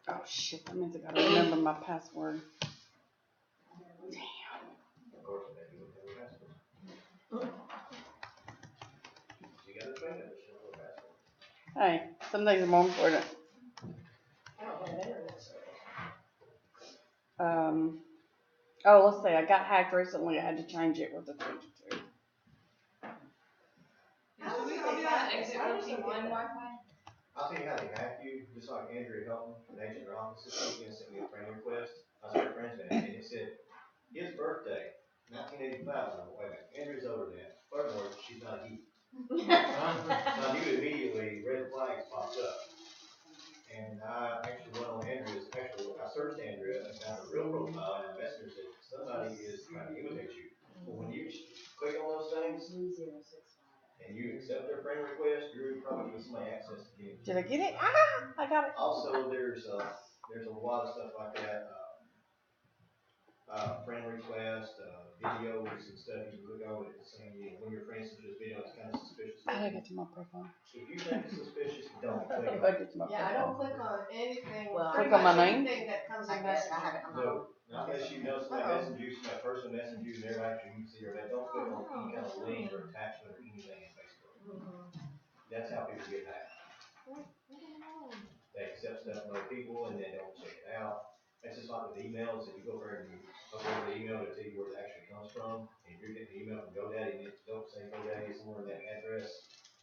Oh shit, that means I gotta remember my password. Of course, maybe we'll have a password. You gotta train it, she'll have a password. Hey, some things are more important. I don't have internet service. Oh, let's see, I got hacked recently, I had to change it, what to change it to. How does it I'll be get on hacked? exit Why row does it get T1 that? Wi-Fi. I'll tell you how they hack you, just like Andrea Helton, an agent in her office this weekend, sent me a friend request. I started friends with him, and it said, his birthday, 1985. I went, wait a minute, Andrea's older than that. Furthermore, she's not a he. So I knew immediately red flags popped up. And I actually went on Andrea's, I searched Andrea and found her real profile, and a messenger said, somebody is trying to imitate you. Well, when you click on those things, and you accept their friend request, you're probably giving somebody access to get it. Did I get it? Ah, I got it. Also, there's a lot of stuff like that, friend request, videos and stuff, you can look over it, it's saying, you know, when your friend sends you this video, it's kind of suspicious. How did I get to my profile? If you think it's suspicious, don't How click did on I it. get to my Yeah, I profile? don't click on anything, Well, pretty click on my much name? anything that comes in I guess I have Messenger. it on my No, not unless you know somebody messaged you, somebody personally messaged you, and they're actually, you can see your, don't click on any kind of link or attachment or anything in Facebook. That's how people get hacked. They accept stuff from other people and they don't check it out. It's just like with emails, if you go over and you look over the email to tell you where it actually comes from, and if you're getting an email from GoDaddy and it don't say GoDaddy somewhere in that address,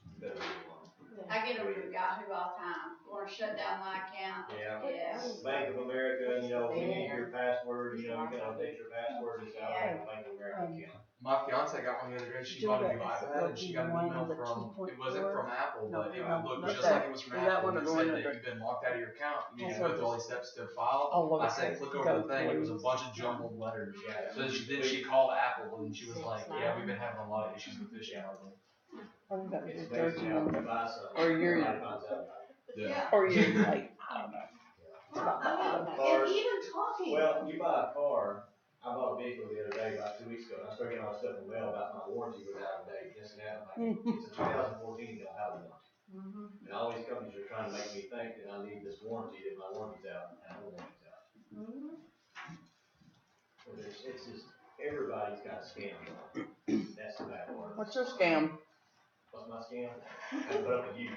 you better leave it alone. I get them from Yahoo all the time. Want to shut down my account? Yeah. Yeah. Bank of America, you know, we need your password, you know, you can update your password, it's out of the Bank of America account. My fiance got one the other day. She bought a new iPad and she got an email from, it wasn't from Apple, but it looked just like it was from Apple. And it said that you've been locked out of your account. You need to go through all these steps to file. I said, click over the thing. It was a bunch of jumbled letters. Yeah. So then she called Apple and she was like, yeah, we've been having a lot of issues with phishing. I was like, I think that was It's your basically third how you one. buy something. Or you're- Everybody finds out about it. yeah. Or you're like, I don't know. And even talking. Well, you buy a car, I bought a vehicle the other day, about 2 weeks ago, and I started getting all this stuff in the mail about my warranty was out of date, this and that, I'm like, it's a 2014, you don't have a warranty. And all these companies are trying to make me think that I need this warranty, that my warranty's out, and my warranty's out. But it's just, everybody's got a scam going. That's the bad part. What's your scam? What's my scam? I put up with you.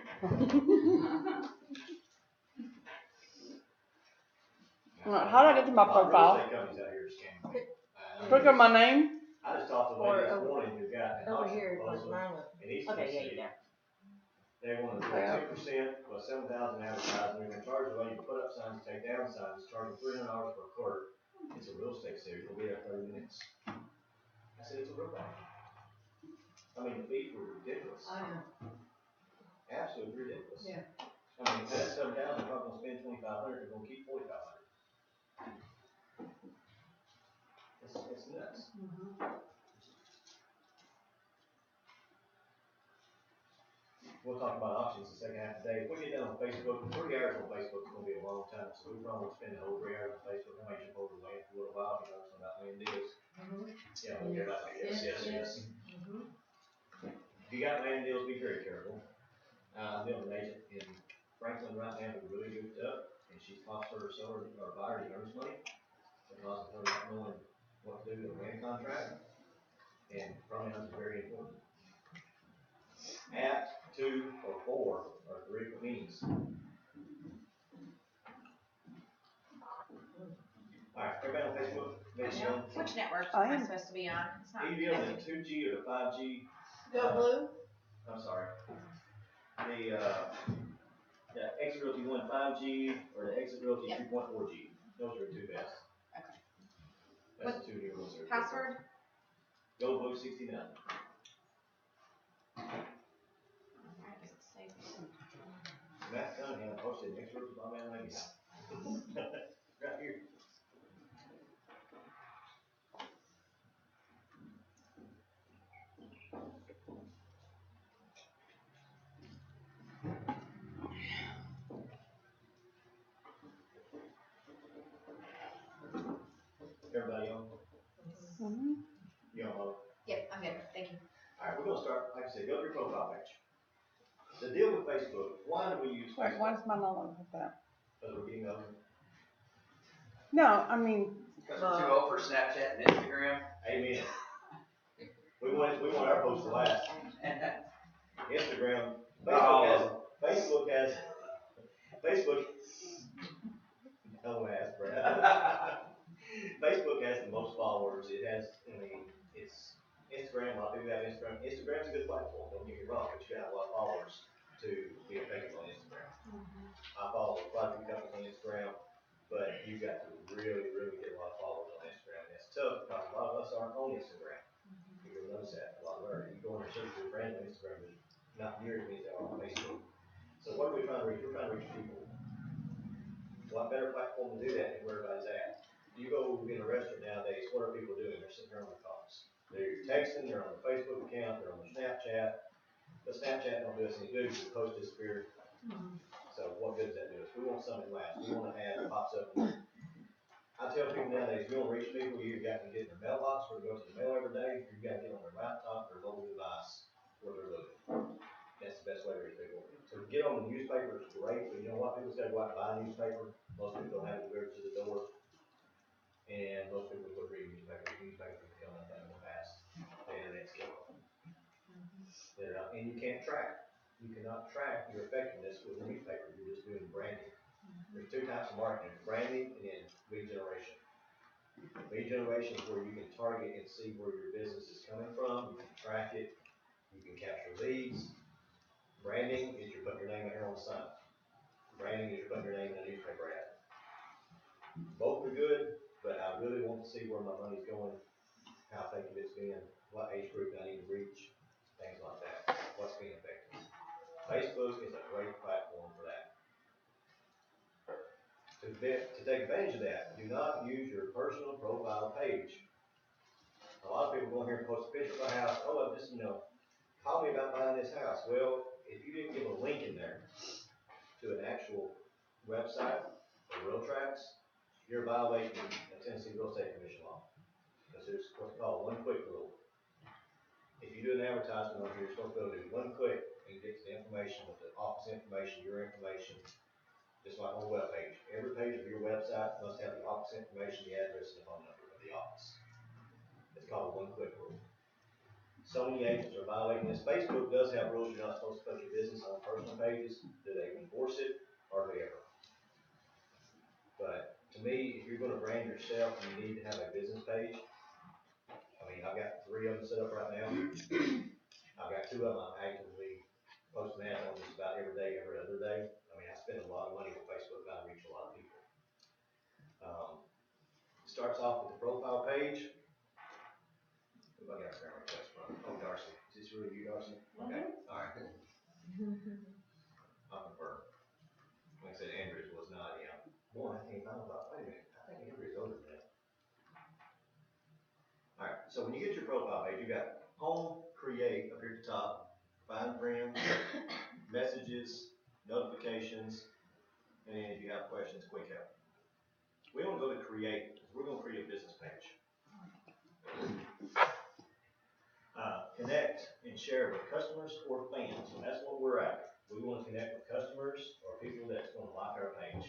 How do I get to my profile? Real estate companies out here are scamming me. Click on my name. I just talked to a lady this morning who got an Over auction here, like proposal, mine. and he's Okay, yeah, you got. they want to do 10% plus 7,000 advertising. They're going to charge the lady to put up signs, take down signs, charge them $300 for a clerk. It's a real estate sale. You'll be there 30 minutes. I said it's a real problem. I mean, the fees were ridiculous. I know. Absolutely ridiculous. Yeah. I mean, if that's 7,000, they're probably going to spend 2,500. They're going to keep 4,500. It's nuts. We'll talk about auctions the second half of the day. If we get done on Facebook, 3 hours on Facebook is going to be a long time, so we probably won't spend the whole 3 hours on Facebook. I might jump over to land for a little while, you know, something about land deals. Yeah, we'll get about that. Yes. If you got land deals, be very careful. I'm dealing with an agent in Franklin right now who's really goofed up, and she's cost her seller or buyer the earnest money because of her not knowing what to do with a land contract. And pronouns are very important. At, to, or for are 3 different meanings. Alright, everybody on Facebook? Which network I am I am. supposed to be on? It's not Either be on the connecting. 2G or the 5G. Go blue. I'm sorry. The Exit Realty 1 5G or the Exit Realty 2.4G. Those are the 2 best. Okay. That's the 2 new rules. Password? Go Blue 69. Alright, is it saved? Matt Cunningham posted an Exit Realty by man ladies. Right here. Everybody on? You on? Yep, I'm good. Thank you. Alright, we're gonna start, like I said, go to your profile page. The deal with Facebook, why do we use Wait, Facebook? why does my not look like that? Because we're getting older. No, I mean, Cause we're too old for Snapchat and Instagram. Amen. We want our posts to last. Instagram, Facebook has, I don't ask, Brad. Facebook has the most followers. It has, it's Instagram, a lot of people have Instagram. Instagram's a good platform, don't get me wrong, but you gotta have a lot of followers to be effective on Instagram. I follow quite a few companies on Instagram, but you got to really, really get a lot of followers on Instagram. And that's tough because a lot of us aren't on Instagram. You'll notice that a lot of you go on and search your friends on Instagram, but not near as many as they are on Facebook. So what are we trying to reach? We're trying to reach people. What better platform to do that than where everybody's at? You go in a restaurant nowadays, what are people doing? They're sitting there on their phones. They're texting, they're on their Facebook account, they're on their Snapchat. But Snapchat don't do us any good because the post disappeared. So what good does that do us? We want something to last. We want an ad that pops up. I tell people nowadays, if you want to reach people, you've got to get in their mailbox or go to the mail every day. You've got to get on their laptop or mobile device where they're looking. That's the best way to reach people. So to get on the newspaper is great, but you know what? People's got to go out and buy a newspaper. Most people don't have it delivered to the door. And most people would read newspapers. Newspapers are becoming a thing of the past. The internet's killing them. And you can't track. You cannot track your effectiveness with a newspaper. You're just doing branding. There's two types of marketing, branding and then lead generation. Lead generation is where you can target and see where your business is coming from. You can track it. You can capture leads. Branding is you're putting your name out here on the sign. Branding is you're putting your name in a newspaper ad. Both are good, but I really want to see where my money's going, how effective it's been, what age group I need to reach, things like that. What's being effective. Facebook is a great platform for that. To take advantage of that, do not use your personal profile page. A lot of people go in here and post a picture of a house. Oh, just, call me about buying this house. Well, if you didn't give a link in there to an actual website or Realtrax, you're violating the Tennessee Real Estate Commission law. Because there's what's called one click rule. If you do an advertisement on here, you're supposed to be able to do one click and get to the information with the office information, your information, just like on a web page. Every page of your website must have the office information, the address, and the phone number of the office. It's called a one-click rule. So many agents are violating this. Facebook does have rules. You're not supposed to put your business on personal pages. Do they enforce it? Hardly ever. But to me, if you're going to brand yourself, you need to have a business page. I mean, I've got 3 of them set up right now. I've got 2 of them I'm actively posting ads on just about every day, every other day. I mean, I spend a lot of money with Facebook, I reach a lot of people. Starts off with the profile page. Who I got a friend request from? Oh, Darcy. Is this really you, Darcy? Okay, alright. I'll confirm. Like I said, Andrews was not, Boy, I think I thought, wait a minute, I think Andrews older than that. Alright, so when you get your profile page, you got home, create up here at the top, find friends, messages, notifications, and then if you have questions, quick help. We want to go to create, because we're going to create a business page. Connect and share with customers or fans. So that's what we're at. We want to connect with customers or people that's going to like our page.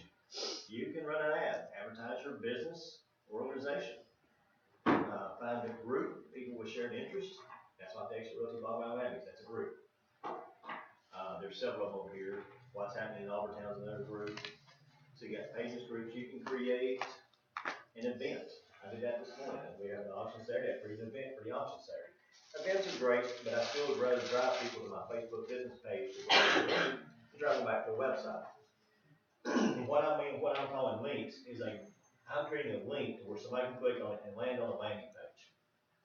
You can run an ad, advertise your business or organization. Find a group, people with shared interests. That's like the Exit Realty Bob Alabama. That's a group. There's several of them over here. What's happening in Albertown is another group. So you got pages, groups. You can create an event. I did that this morning. We have an auction Saturday. I created an event for the auction Saturday. Events are great, but I still would rather drive people to my Facebook business page to drive them back to the website. What I'm calling links is I'm creating a link where somebody can click on it and land on a landing page.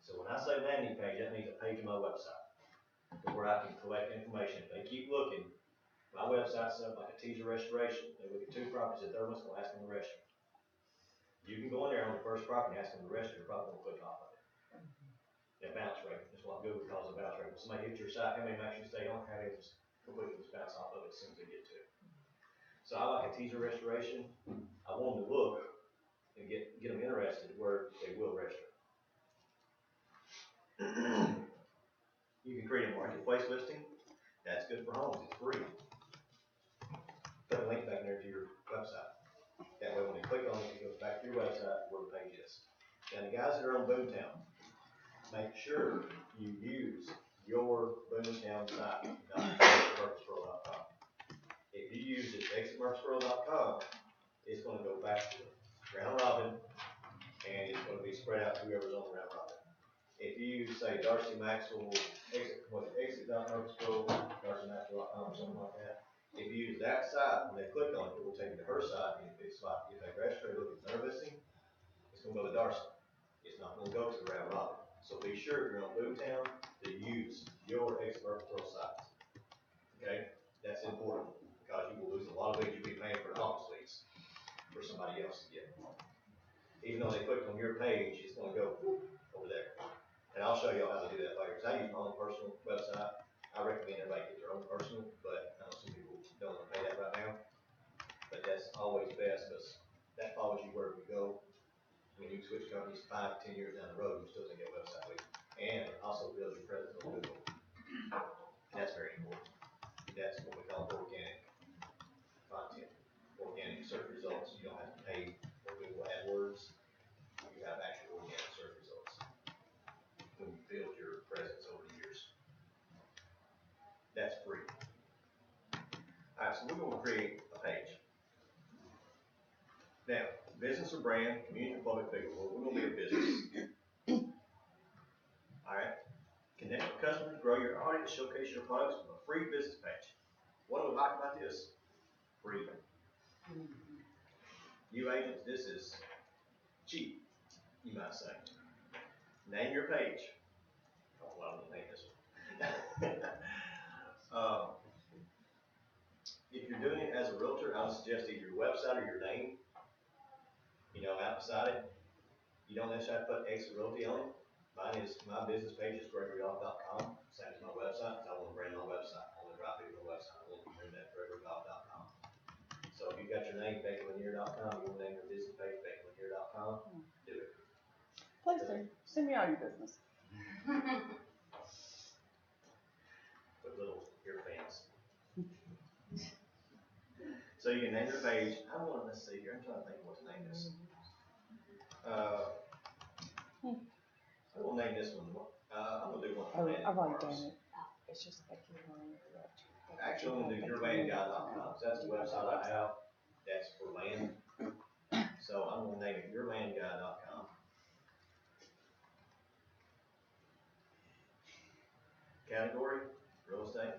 So when I say landing page, that means a page on my website where I can collect information. If they keep looking, my website's set up like a teaser restoration. They look at 2 properties, the third one's going to ask them to register. You can go in there on the first property and ask them to register, you're probably going to click off of it. That bounce rate is what Google calls a bounce rate. When somebody hits your site, how many matches stay on, how many just completely just bounce off of it as soon as they get to it. So I like a teaser restoration. I want them to look and get them interested where they will register. You can create a marketplace listing. That's good for homes. It's free. Put a link back there to your website. That way when they click on it, it goes back to your website where the page is. And the guys that are on Boomtown, make sure you use your Boomtown site, not exitmurfreesboro.com. If you use it, exitmurfreesboro.com, it's gonna go back to round robin, and it's gonna be spread out to whoever's on the round robin. If you use, say, Darcy Maxwell, exit.murfreesboro, darcymaxwell.com, or something like that, if you use that site, when they click on it, it will take you to her site, and if it's like, if they register, look at their listing, it's gonna go to Darcy. It's not gonna go to the round robin. So be sure if you're on Boomtown to use your Exit Murfreesboro site. Okay? That's important, because you will lose a lot of leads you'll be paying for office leads for somebody else to get. Even though they clicked on your page, it's gonna go over there. And I'll show you how to do that later, because I use my own personal website. I recommend everybody get their own personal, but I know some people don't want to pay that right now. But that's always best, because that follows you wherever you go. When you switch companies 5 to 10 years down the road, you still can get a website with you. And it also builds your presence on Google. And that's very important. That's what we call organic content, organic search results. You don't have to pay for Google AdWords. You have actual organic search results when you build your presence over the years. That's free. Alright, so we're going to create a page. Now, business or brand, community or public figure. Well, we're going to be a business. Alright. Connect with customers, grow your audience, showcase your products with a free business page. What do we like about this? Free. You agents, this is cheap, you might say. Name your page. Oh, well, I'm going to name this one. If you're doing it as a realtor, I would suggest either your website or your name, out beside it. You don't necessarily have to put Exit Realty on it. My business page is GregoryGolf.com, same as my website, because I want to brand my website. I want to drive people to the website. I want to bring that GregoryGolf.com. So if you've got your name, BeckyLanier.com, you want to name your business page, BeckyLanier.com, do it. Please do. Send me all your business. With little ear fans. So you can name your page. Let's see here, I'm trying to think of what to name this. I will name this one. I'm going to do one for land. I've already done it. It's just like you're going to Actually, I'm going to do yourlandguy.com. That's a website I have. That's for land. So I'm going to name it yourlandguy.com. Category, real estate.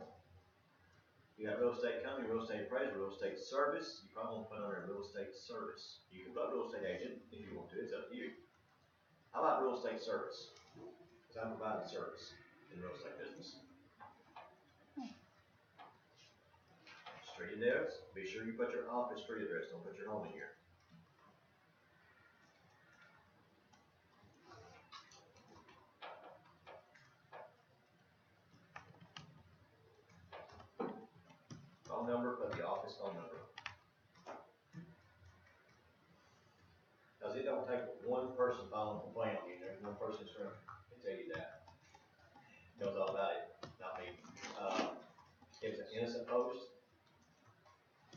You got real estate company, real estate appraiser, real estate service. You probably want to put under real estate service. You can put real estate agent if you want to. It's up to you. I like real estate service because I'm providing service in real estate business. Street address. Be sure you put your office street address. Don't put your home in here. Phone number, put the office phone number. Because it don't take one person filing a complaint on you. There's one person that's going to tell you that. Knows all about it, not me. If it's an innocent post,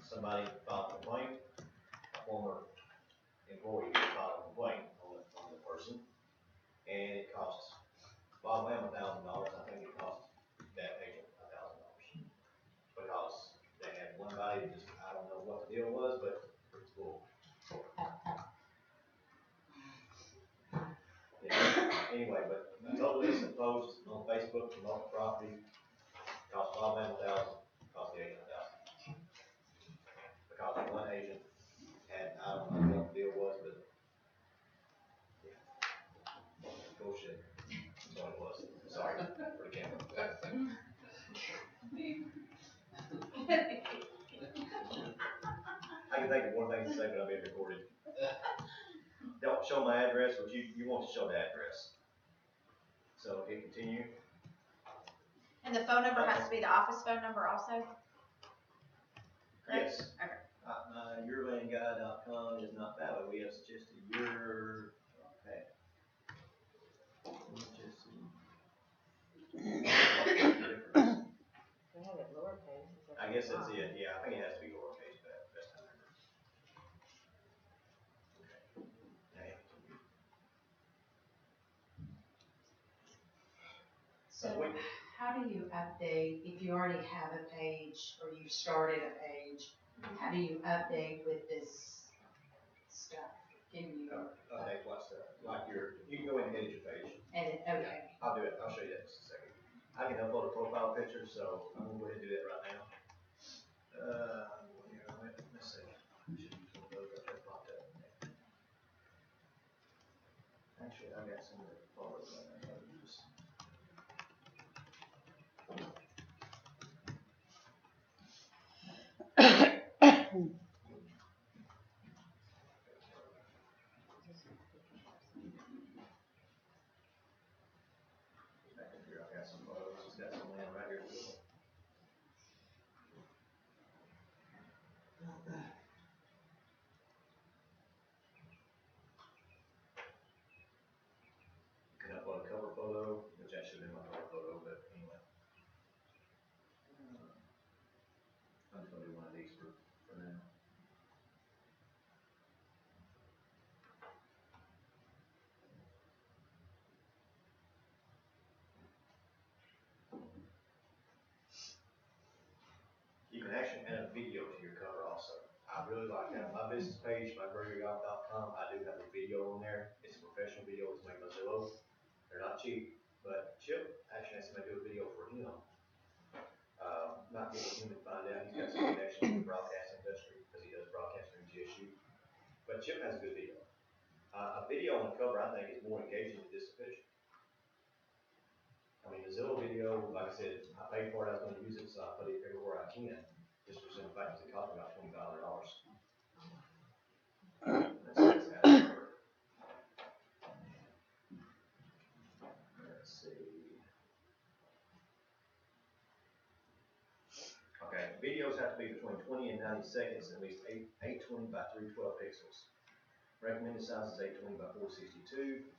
somebody filed a complaint, a former employee filed a complaint on the person, and it costs Bob Lamb $1,000. I think it cost that agent $1,000 because they had one body just, I don't know what the deal was, but it's cool. Yeah. Anyway, but a total innocent post on Facebook to promote the property cost Bob Lamb $1,000, cost the agent $1,000. Because one agent had, I don't know what the deal was, but yeah. Bullshit. That's what it was. Sorry for the camera. I can think of one thing to say, but I'll be recorded. Don't show my address, but you want to show the address. So hit continue. And the phone number has to be the office phone number also? Correct? Yes. Okay. Yourlandguy.com is not valid. We have suggested your, okay. I guess that's it. Yeah, I think it has to be lowercase, but best I remember. So, We, How do you update, if you already have a page or you've started a page, how do you update with this stuff? Can you update what stuff, like you can go in and edit your page. edit, okay, I'll do it, I'll show you that in just a second. I can upload a profile picture, so I'm gonna go ahead and do that right now. Let's see. Should be one of those right there popped up. Actually, I got some of the photos on there I'll use. Back in here, I got some photos, it's got some land right here. You can upload a cover photo, which I should have been my cover photo, but anyway. I'm just gonna do one of these for now. You can actually add a video to your cover also. I really like that. My business page, myburgergolf.com, I do have a video on there. It's a professional video, it's made by Zillow. They're not cheap, but Chip actually has somebody do a video for him. Not getting him to find out, he's got some connection with the broadcast industry, because he does broadcast for GSU. But Chip has a good video. A video on the cover, I think, is more engaging than just a picture. I mean, the Zillow video, like I said, I paid for it, I was gonna use it, so I put it everywhere I can, just for simple fact, it cost me about $2,500. Let's see. Okay, videos have to be between 20 and 90 seconds, at least 820 by 312 pixels. Recommended size is 820 by 462.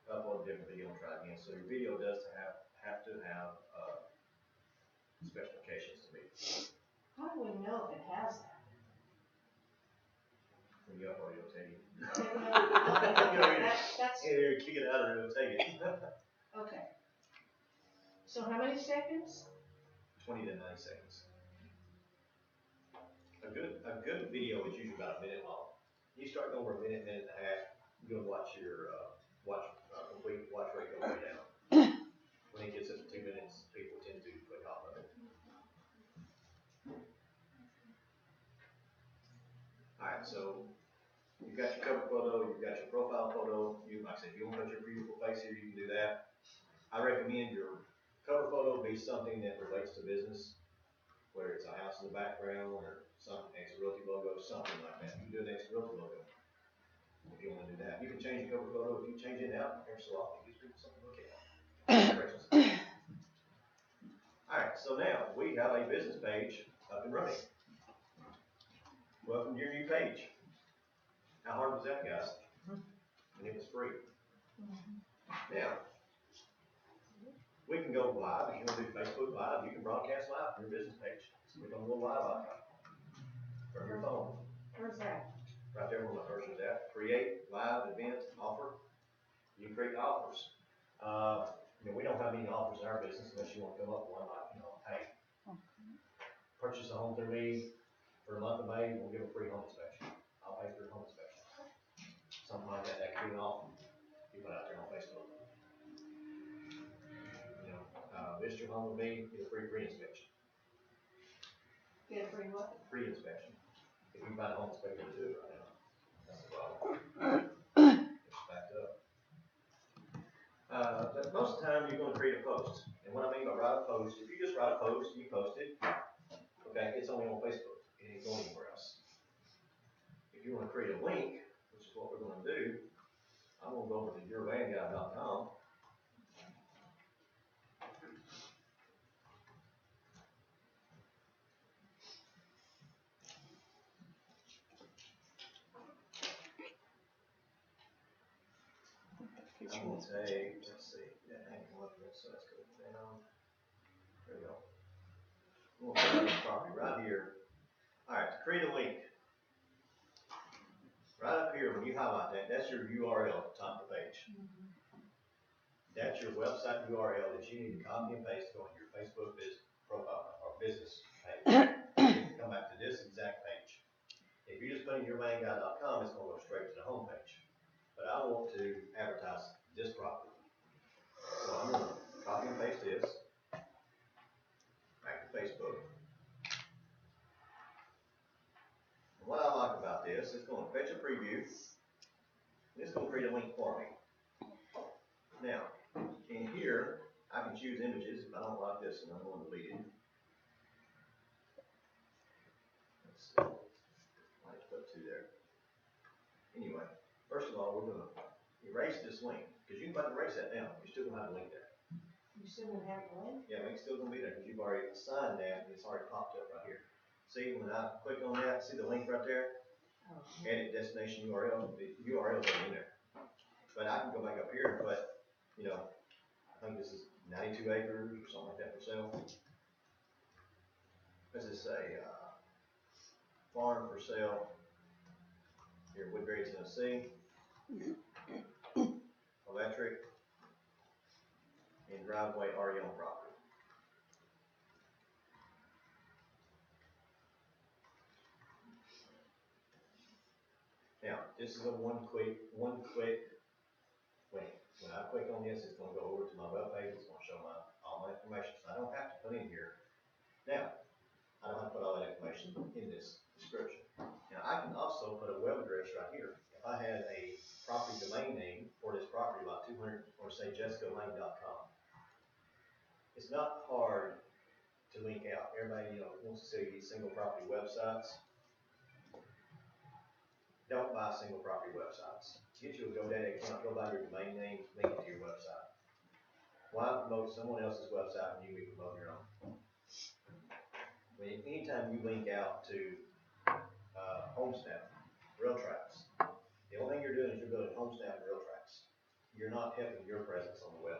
Upload a different video and try again. So your video does have to have specifications to meet. how do we know if it has that? When you upload it, it'll tell you. That's, Here, kick it out of it, it'll tell you. okay. So how many seconds? 20 to 90 seconds. A good video is usually about a minute long. You start going over a minute, minute and a half, you'll watch your complete watch rate go way down. When it gets up to 2 minutes, people tend to click off of it. Alright, so you've got your cover photo, you've got your profile photo. Like I said, if you want to put your beautiful face here, you can do that. I recommend your cover photo be something that relates to business, whether it's a house in the background or some ex-realty logo, something like that. You can do an ex-realty logo if you want to do that. You can change your cover photo if you change it out every so often. It gives people something to look at. Alright, so now we have a business page up and running. Welcome to your new page. How hard was that, guys? And it was free. Now, we can go live. If you want to do Facebook Live, you can broadcast live from your business page. So we're going to go live icon from your phone. Where's that? Right there where my person's at. Create live event offer. You create offers. We don't have any offers in our business unless you want to come up with one like, hey, purchase a home through me for the month of May, we'll give a free home inspection. I'll pay for your home inspection. Something like that. That could be an offer you put out there on Facebook. Visit your home with me, get a free inspection. Get a free what? Free inspection. If you find a home inspector to do it right now, that's the problem. It's backed up. But most of the time, you're going to create a post. And what I mean by write a post, if you just write a post, you post it, okay, it's only on Facebook. It ain't going anywhere else. If you want to create a link, which is what we're going to do, I'm going to go over to yourlandguy.com. I'm going to take, let's see, that ain't working, so let's go down. There we go. We'll put this property right here. Alright, to create a link. Right up here, when you highlight that, that's your URL at the top of the page. That's your website URL that you need to copy and paste on your Facebook business profile or business page. You can come back to this exact page. If you just put in yourmainguy.com, it's gonna go straight to the home page. But I want to advertise this property. So I'm gonna copy and paste this back to Facebook. And what I like about this, it's gonna fetch a preview. And it's gonna create a link for me. Now, in here, I can choose images. If I don't like this, and I'm going to delete it. Let's see. Might put two there. Anyway, first of all, we're gonna erase this link, because you can button erase that now. You're still gonna have a link there. You still gonna have the link? Yeah, link's still gonna be there, because you've already assigned that, and it's already popped up right here. See, when I click on that, see the link right there? Oh. Edit destination URL, the URL's already in there. But I can go back up here and put, you know, I think this is 92 acres or something like that for sale. This is a farm for sale here in Woodbury, Tennessee. Electric and driveway already on property. Now, this is a one click link. When I click on this, it's gonna go over to my webpage, it's gonna show all my information, so I don't have to put in here. Now, I don't have to put all that information in this description. Now, I can also put a web address right here. If I had a property domain name for this property, like 200, or say jessicalane.com. It's not hard to link out. Everybody, wants to see these single property websites. Don't buy single property websites. Get you a GoDaddy account, go buy your domain name, link it to your website. Why promote someone else's website when you can promote your own? Anytime you link out to Homesnap, RealTracks, the only thing you're doing is you're building Homesnap and RealTracks. You're not helping your presence on the web.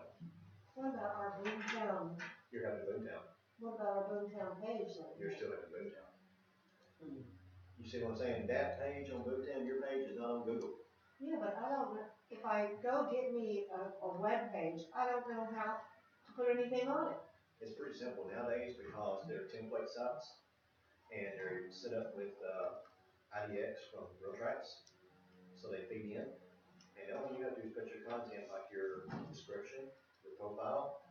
What about our Boomtown? You're having Boomtown. What about our Boomtown page then? You're still having Boomtown. You see what I'm saying? That page on Boomtown, your page is not on Google. Yeah, but I don't know, if I go get me a web page, I don't know how to put anything on it. It's pretty simple nowadays because they're template sites and they're set up with IDX from RealTracks, so they feed in. And all you have to do is put your content, like your description, your profile.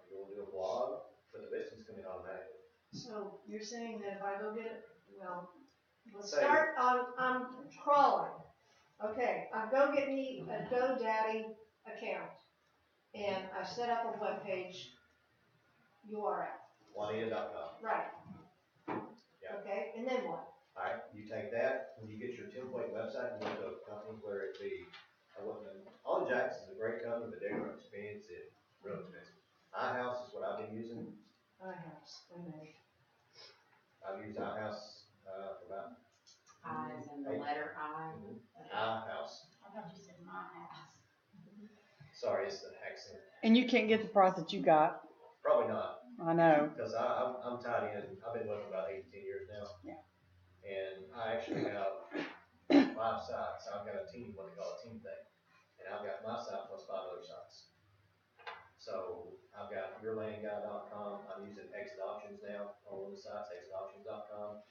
You want to do a blog, but the listings come in automatically. So you're saying that if I go get it, well, let's Say- start on crawling. Okay, I go get me a GoDaddy account and I set up a web page URL. Juanita.com. Right. Yeah. Okay, and then what? Alright, you take that, when you get your template website, you go to a company, whether it be, All Jacks is a great company, but they're expensive, real expensive. iHouse is what I've been using. iHouse, I know. I've used iHouse, for about I is in the letter I. iHouse. I thought you said my house. Sorry, it's the accent. And you can't get the price that you got. Probably not, I know. because I'm tied in, I've been looking about 8 to 10 years now. Yeah. And I actually have 5 sites. I've got a team, what they call a team thing. And I've got my site plus 5 other sites. So I've got yourlandguy.com. I'm using Exit Options now on one of the sites, exitoptions.com,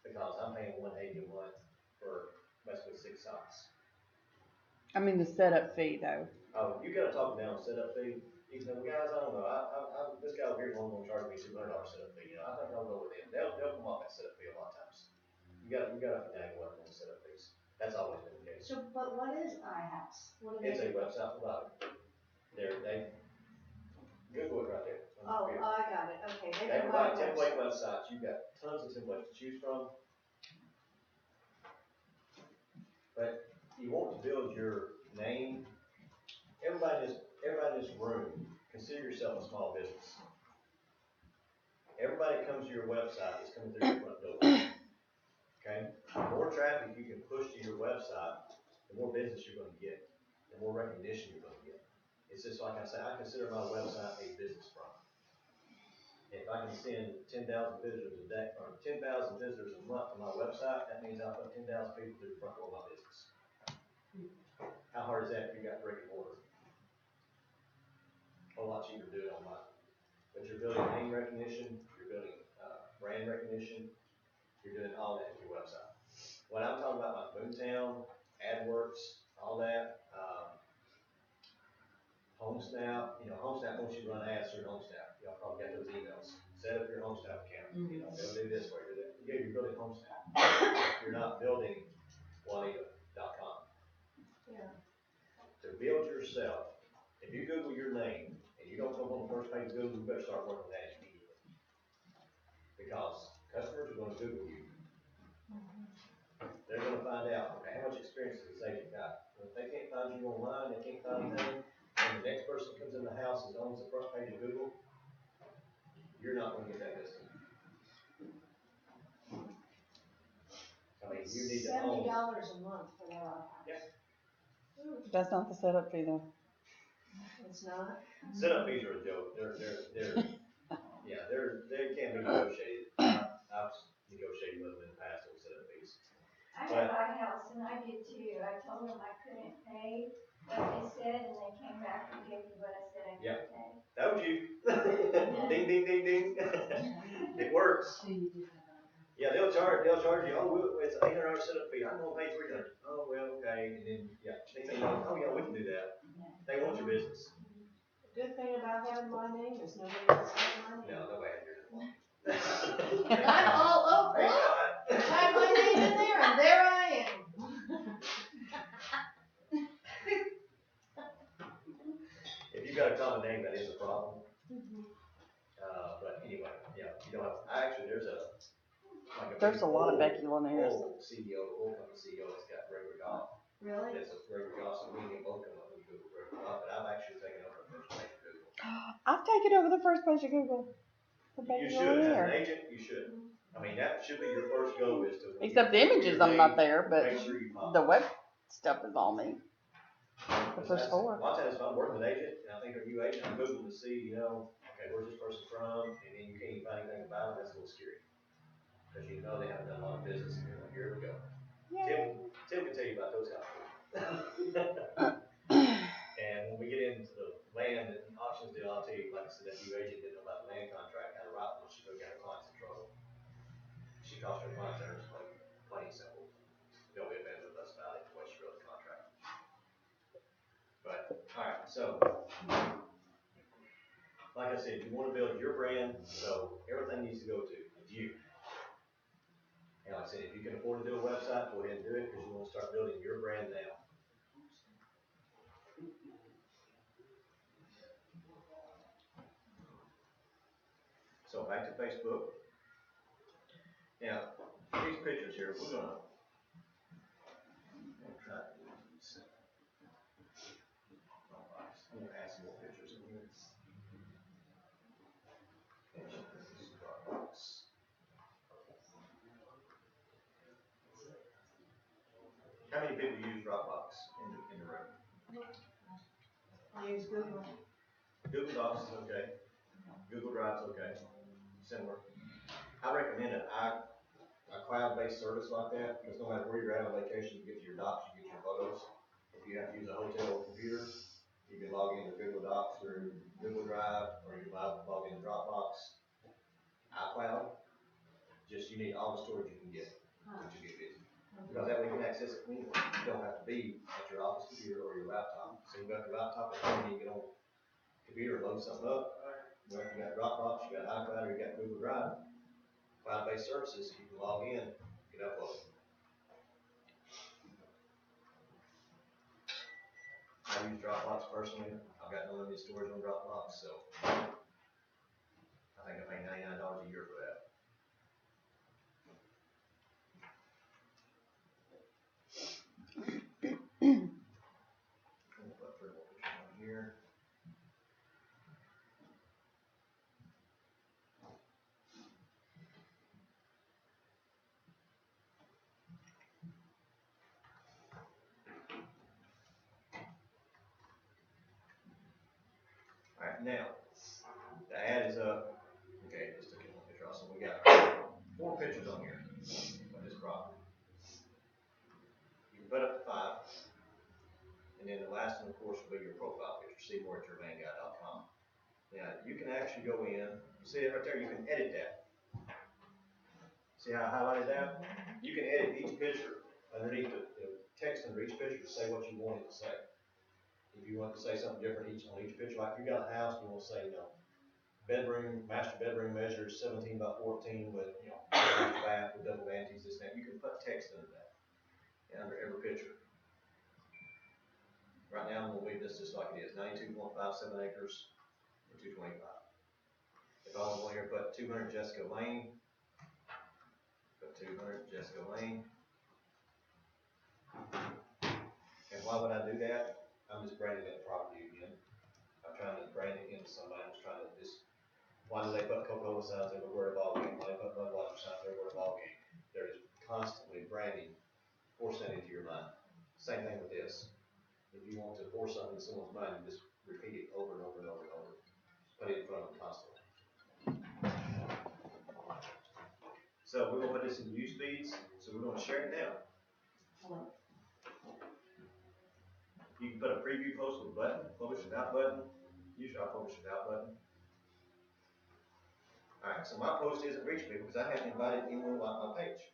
because I'm paying $180 a month for basically 6 sites. I mean the setup fee though. Oh, you gotta talk down on setup fee. You know, guys, I don't know. This guy over here is only gonna charge me $200 setup fee. I think I'll go with them. They'll come off that setup fee a lot of times. You gotta finagle up on the setup fees. That's always been the case. So, but what is iHouse? What do It's a they? website provider. They Google it right there. Oh, I got it, okay. They provide template websites. You've got tons of templates to choose from. But you want to build your name. Everybody in this room, consider yourself a small business. Everybody that comes to your website is coming through your front door. Okay? The more traffic you can push to your website, the more business you're going to get, the more recognition you're going to get. It's just like I say, I consider my website a business front. If I can send 10,000 visitors a day, or 10,000 visitors a month to my website, that means I put 10,000 people through the front door of my business. How hard is that if you got brick and mortar? whole lot cheaper to do it online. But you're building name recognition, you're building, brand recognition, you're doing all that with your website. When I'm talking about like Boomtown, AdWorks, all that, HomeSnap, HomeSnap wants you to run ads through HomeSnap. Y'all probably got those emails. Set up your HomeSnap account. They'll do this for you. Yeah, you're building HomeSnap. You're not building Juanita.com. Yeah. To build yourself, if you Google your name and you don't come on the first page of Google, you better start working on that immediately. Because customers are going to Google you. They're going to find out, okay, how much experience has this agent got? If they can't find you online, they can't find anything, and the next person comes in the house and owns the front page of Google, you're not going to get that listing. I mean, you need to own. $70 a month for that office. Yeah. That's not the setup fee though. It's not? Setup fees are a joke. They can't be negotiated. I've negotiated with them in the past on setup fees. I had my house and I did too. I told them I couldn't pay what they said and they came back and gave me what I said I could pay. That was you. Ding, ding, ding, ding. It works. Yeah, they'll charge you, it's an $800 setup fee. I'm gonna pay $300. Oh, well, okay. And then, next thing you know, oh yeah, we can do that. They want your business. The good thing about having my name is nobody else has my name. No, nobody has yours. I'm all over. Thank Look, God. I have my name in there and there I am. If you've got a common name, that is a problem. But anyway, yeah, you don't have, There's a lot of Becky Laniers. Old company CEO that's got regular golf. Really? That's a regular golf, so we can both come up with Google regular golf, but I've actually taken over the first page of Google. I've taken over the first page of Google. For You Becky should, as an Lanier. agent, you should. I mean, that should be your first goal is to. Except the images, I'm not there, but Make sure you follow. the web stuff is all me. The Because first that's- four. A lot of times if I'm working with an agent, and I think of a new agent, I Google to see, okay, where's this person from, and then you can't even find anything about them, that's a little scary. Because you know they haven't done a lot of business, and you're like, here we go. Tim can tell you about those kind of things. And when we get into the land and auctions deal, I'll tell you, like I said, that new agent didn't know about the land contract, had a right when she got her clients in trouble. She cost her clients there, it's like plain and simple. They'll be offended with us about it, the way she wrote the contract. But, alright, so, like I said, you wanna build your brand, so everything needs to go to you. And like I said, if you can afford to do a website, go ahead and do it, because you wanna start building your brand now. So back to Facebook. Now, these pictures here, we're gonna try to do these. I'm gonna add some more pictures in here. Dropbox. How many people use Dropbox in the room? I use Google. Google Docs is okay. Google Drive's okay. Similar. I recommend a cloud-based service like that, because no matter where you're at on vacation, you get to your docs, you get your photos. If you have to use a hotel computer, you can log into Google Docs or Google Drive, or you can log into Dropbox, iCloud. Just you need all the storage you can get, which you get busy. Because that way you can access it anywhere. You don't have to be at your office computer or your laptop. So you got your laptop at home, you can get on the computer, load something up. Well, you got Dropbox, you got iCloud, or you got Google Drive. Cloud-based services, you can log in, you can upload. I use Dropbox personally. I've got unlimited storage on Dropbox, so I think I pay $99 a year for that. Here. Alright, now, the ad is up. Okay, just took one picture also. We got 4 pictures on here of this property. You can put up to 5. And then the last one, of course, will be your profile picture, seymour@yourvanguy.com. Now, you can actually go in, see it right there, you can edit that. See how I highlighted that? You can edit each picture underneath the text under each picture to say what you want it to say. If you want to say something different on each picture, like if you got a house, you want to say, bedroom, master bedroom measures 17 by 14 with, bath with double vanities, this and that. You can put text under that, under every picture. Right now, I'm gonna leave this just like it is, 92.57 acres and 225. If I was going here, put 200 Jessica Lane, put 200 Jessica Lane. And why would I do that? I'm just branding that property again. I'm trying to brand it into somebody. I'm just trying to why do they put Coca-Cola signs everywhere at ball game? Why do they put Budweiser signs everywhere at ball game? They're just constantly branding, force that into your mind. Same thing with this. If you want to force something in someone's mind, you just repeat it over and over and over and over. Put it in front of them constantly. So we're gonna put this in news feeds, so we're gonna share it now. You can put a preview post with a button, publish without button. Usually I publish without button. Alright, so my post isn't reaching people because I haven't invited anyone to like my page.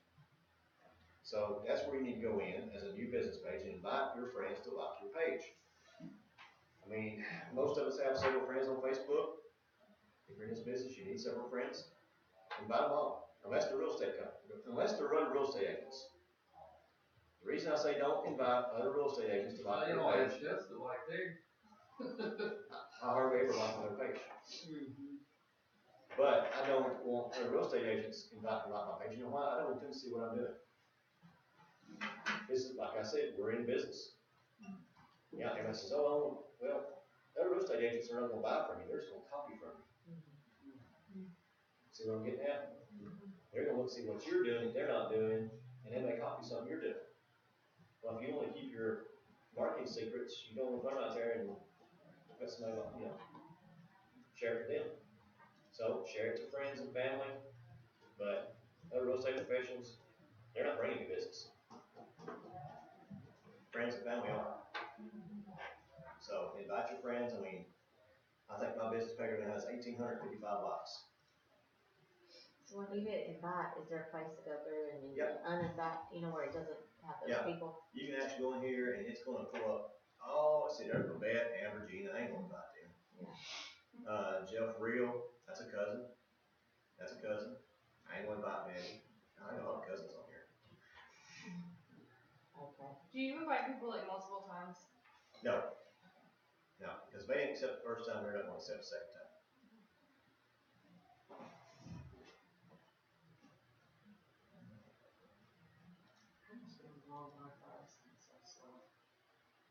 So that's where you need to go in as a new business page and invite your friends to like your page. I mean, most of us have several friends on Facebook. If you're in this business, you need several friends. Invite them all, unless they're real estate companies, unless they're running real estate agents. The reason I say don't invite other real estate agents to like your page. Just like they. I hardly ever like their page. But I don't want the real estate agents invite me to like my page. You know why? I don't want them to see what I'm doing. This is, like I said, we're in business. Yeah, everybody says, well, other real estate agents are not going to buy from you. They're just going to copy from you. See what I'm getting at? They're going to look see what you're doing, they're not doing, and then they copy something you're doing. Well, if you want to keep your marketing secrets, you don't want to run out there and let somebody, share it to them. So share it to friends and family, but other real estate professionals, they're not bringing you business. Friends and family are. So invite your friends. I mean, I think my business page now has 1,855 likes. So when you hit invite, is there a place to go through and then Yep. uninvite, where it doesn't have those Yeah. people? You can actually go in here and it's going to pull up, let's see, there's Babette, Amber, Gina, I ain't going to invite them. Yeah. Jeff Real, that's a cousin. I ain't going to invite Manny. I got a lot of cousins on here. Okay. Do you invite people like multiple times? No, because if they didn't accept the first time, they're not going to accept the second time.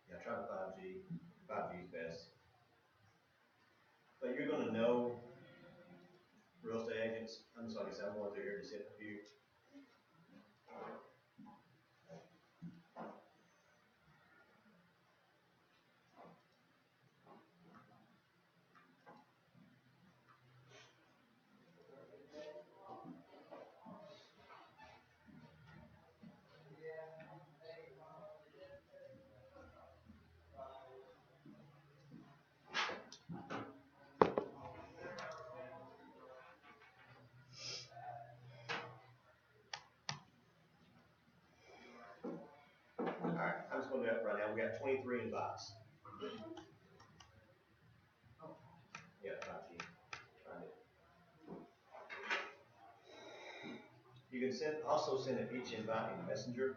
Yeah, try the 5G. 5G is best. But you're going to know real estate agents. I'm just like I said, I'm going through here to hit a few. Alright, I'm just going to do that right now. We got 23 invites. Yeah, 5G. Find it. You can also send each invite in Messenger.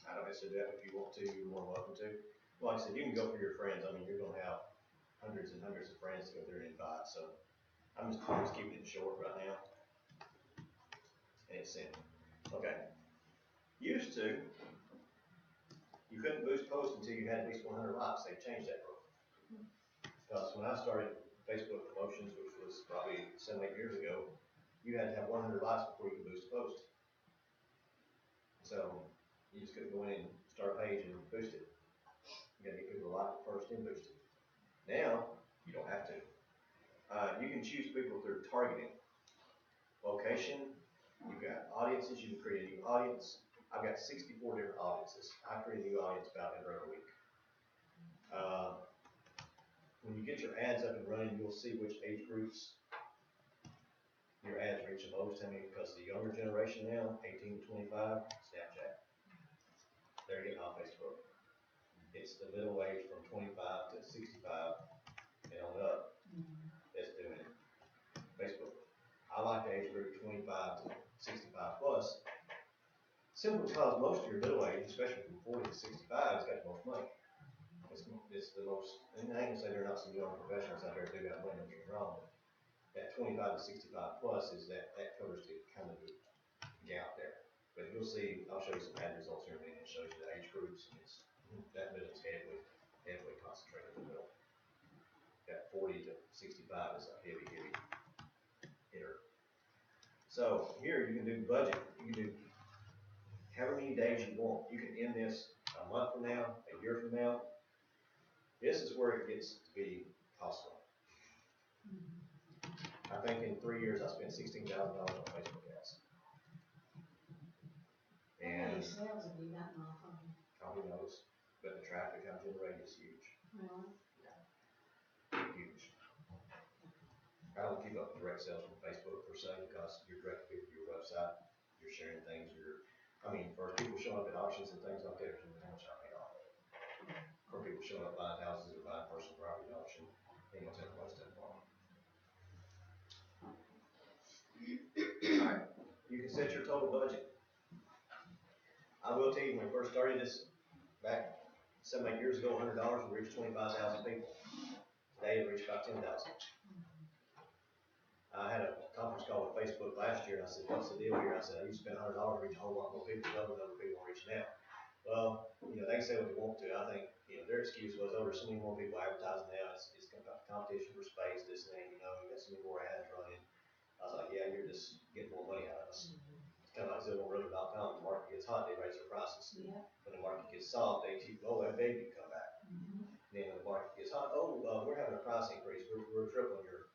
I don't necessarily do that if you want to, you're more than welcome to. Like I said, you can go for your friends. I mean, you're going to have hundreds and hundreds of friends to go through and invite. So I'm just keeping it short right now. And it's sent. Okay. Used to, you couldn't boost posts until you had at least 100 likes. They changed that rule. Because when I started Facebook promotions, which was probably 7, 8 years ago, you had to have 100 likes before you could boost a post. So you just couldn't go in and start a page and boost it. You gotta get people to like it first and boost it. Now, you don't have to. You can choose people through targeting. Location, you've got audiences, you can create a new audience. I've got 64 different audiences. I create a new audience about every other week. when you get your ads up and running, you'll see which age groups your ads reach the most. I mean, because the younger generation now, 18 to 25, Snapchat. They're getting off Facebook. It's the middle age from 25 to 65 and on up that's doing it. Facebook. I like the age group 25 to 65 plus, simply because most of your middle age, especially from 40 to 65, has got the most money. It's the most, and I ain't gonna say there are not some young professionals out there who do got money, don't get me wrong, but that 25 to 65 plus is that covers the kind of the gap there. But you'll see, I'll show you some ad results here in a minute. It shows you the age groups, and it's, that middle is heavily concentrated in the middle. That 40 to 65 is a heavy hitter. So here you can do budget. You can do however many days you want. You can end this a month from now, a year from now. This is where it gets to be costly. I think in 3 years I spent $16,000 on Facebook ads. How many And sales have you gotten off of them? who knows? But the traffic I'm generating is huge. Really? Huge. I don't keep up with direct sales from Facebook per se because you're direct to your website, you're sharing things, for people showing up at auctions and things like that, there's how much I made off of it. For people showing up buying houses or buying personal property at auction, they ain't gonna take much that long. Alright, you can set your total budget. I will tell you, when we first started this, back 7, 8 years ago, $100 would reach 25,000 people. Today it reached about 10,000. I had a conference call with Facebook last year, and I said, what's the deal here? I said, I used to spend $100 to reach a whole lot more people, double the number of people I'm reaching now. Well, they can say what they want to. I think, their excuse was, oh, there's so many more people advertising now, it's competition for space, this and that, you got so many more ads running. I was like, yeah, you're just getting more money out of us. It's kind of like Zillow.com, the market gets hot, they raise their prices. Yeah. When the market gets soft, they keep, oh, that baby come back. Then when the market gets hot, we're having a price increase, we're tripling your,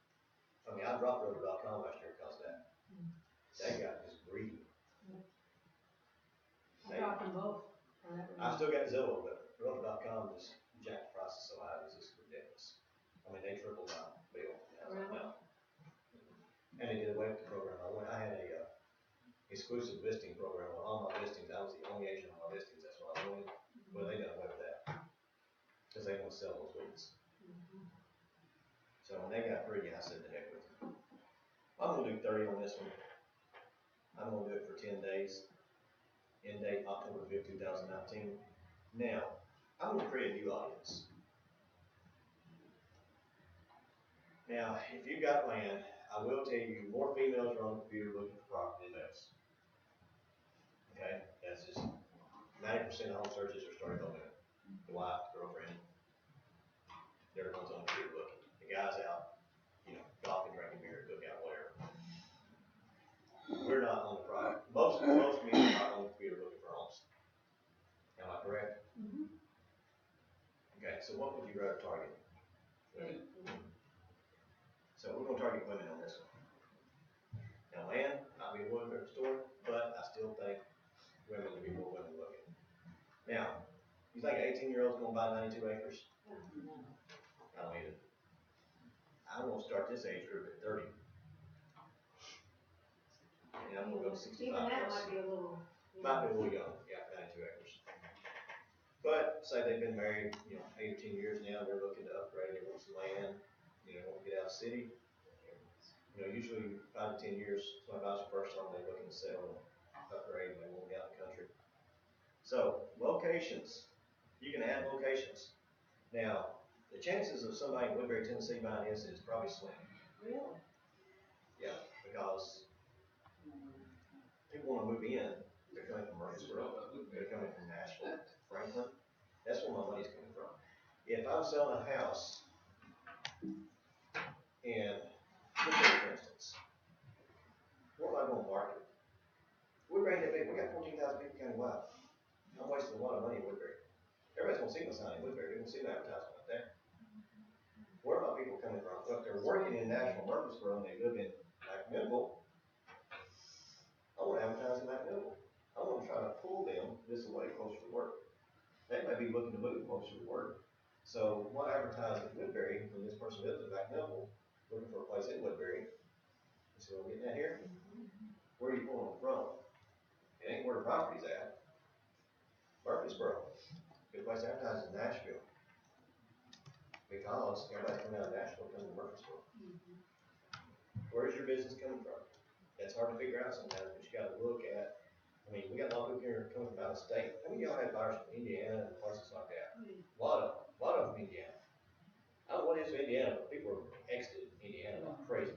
I dropped Realtor.com last year because of that. That guy is greedy. I dropped them both. I still got Zillow, but Realtor.com just jacked the prices so high, it's just ridiculous. They tripled my bill. Really? And they did away with the program. I had a exclusive listing program on all my listings. I was the only agent on my listings. That's what I wanted. Well, they done away with that because they want to sell those leads. So when they got greedy, I said, the heck with them. I'm gonna do 30 on this one. I'm gonna do it for 10 days. End date October 5th, 2019. Now, I'm gonna create a new audience. Now, if you got land, I will tell you more females are on the computer looking for property than males. Okay, that's just 90% of home searches are started on women. The wife, the girlfriend, they're the ones on the computer looking. The guys out, golfing, drinking beer, cookout, whatever. We're not on the property. Most men are not on the computer looking for homes. Am I correct? Okay, so what would you rather target? Women. So we're gonna target women on this one. Now land, might be a little different story, but I still think women will be more women looking. Now, you think an 18-year-old's gonna buy 92 acres? I don't either. I'm gonna start this age group at 30. And I'm gonna go to 65 Even that plus. might be a little. Might be a little young, yeah, 92 acres. But say they've been married, 8 or 10 years now, they're looking to upgrade, they want some land, want to get out of the city. Usually 5 to 10 years, somebody buys their first home, they're looking to sell and upgrade, and they want to get out of the country. So, locations. You can add locations. Now, the chances of somebody in Woodbury, Tennessee buying this is probably slim. Really? Yeah, because people want to move in. They're coming from Murfreesboro. They're coming from Nashville, Franklin. That's where my money's coming from. If I'm selling a house in Woodbury, for instance, where am I going to market? Woodbury ain't that big. We got 14,000 people countywide. I'm wasting a lot of money in Woodbury. Everybody's going to see my sign in Woodbury. They're going to see my advertisement up there. Where are my people coming from? Well, if they're working in Nashville, Murfreesboro, and they live in McMinnville, I want to advertise in McMinnville. I want to try to pull them this way closer to work. They may be looking to move closer to work. So what advertised in Woodbury, when this person lives in Back Noble, looking for a place in Woodbury, you see what I'm getting at here? Where are you pulling them from? It ain't where the property's at. Murfreesboro, good place to advertise is Nashville. Because everybody's coming out of Nashville, coming to Murfreesboro. Where's your business coming from? That's hard to figure out sometimes, but you gotta look at, I mean, we got a lot of people here coming from out of state. How many of y'all have buyers from Indiana and places like that? A lot of them Indiana. I don't know what it is in Indiana, but people are exited Indiana like crazy.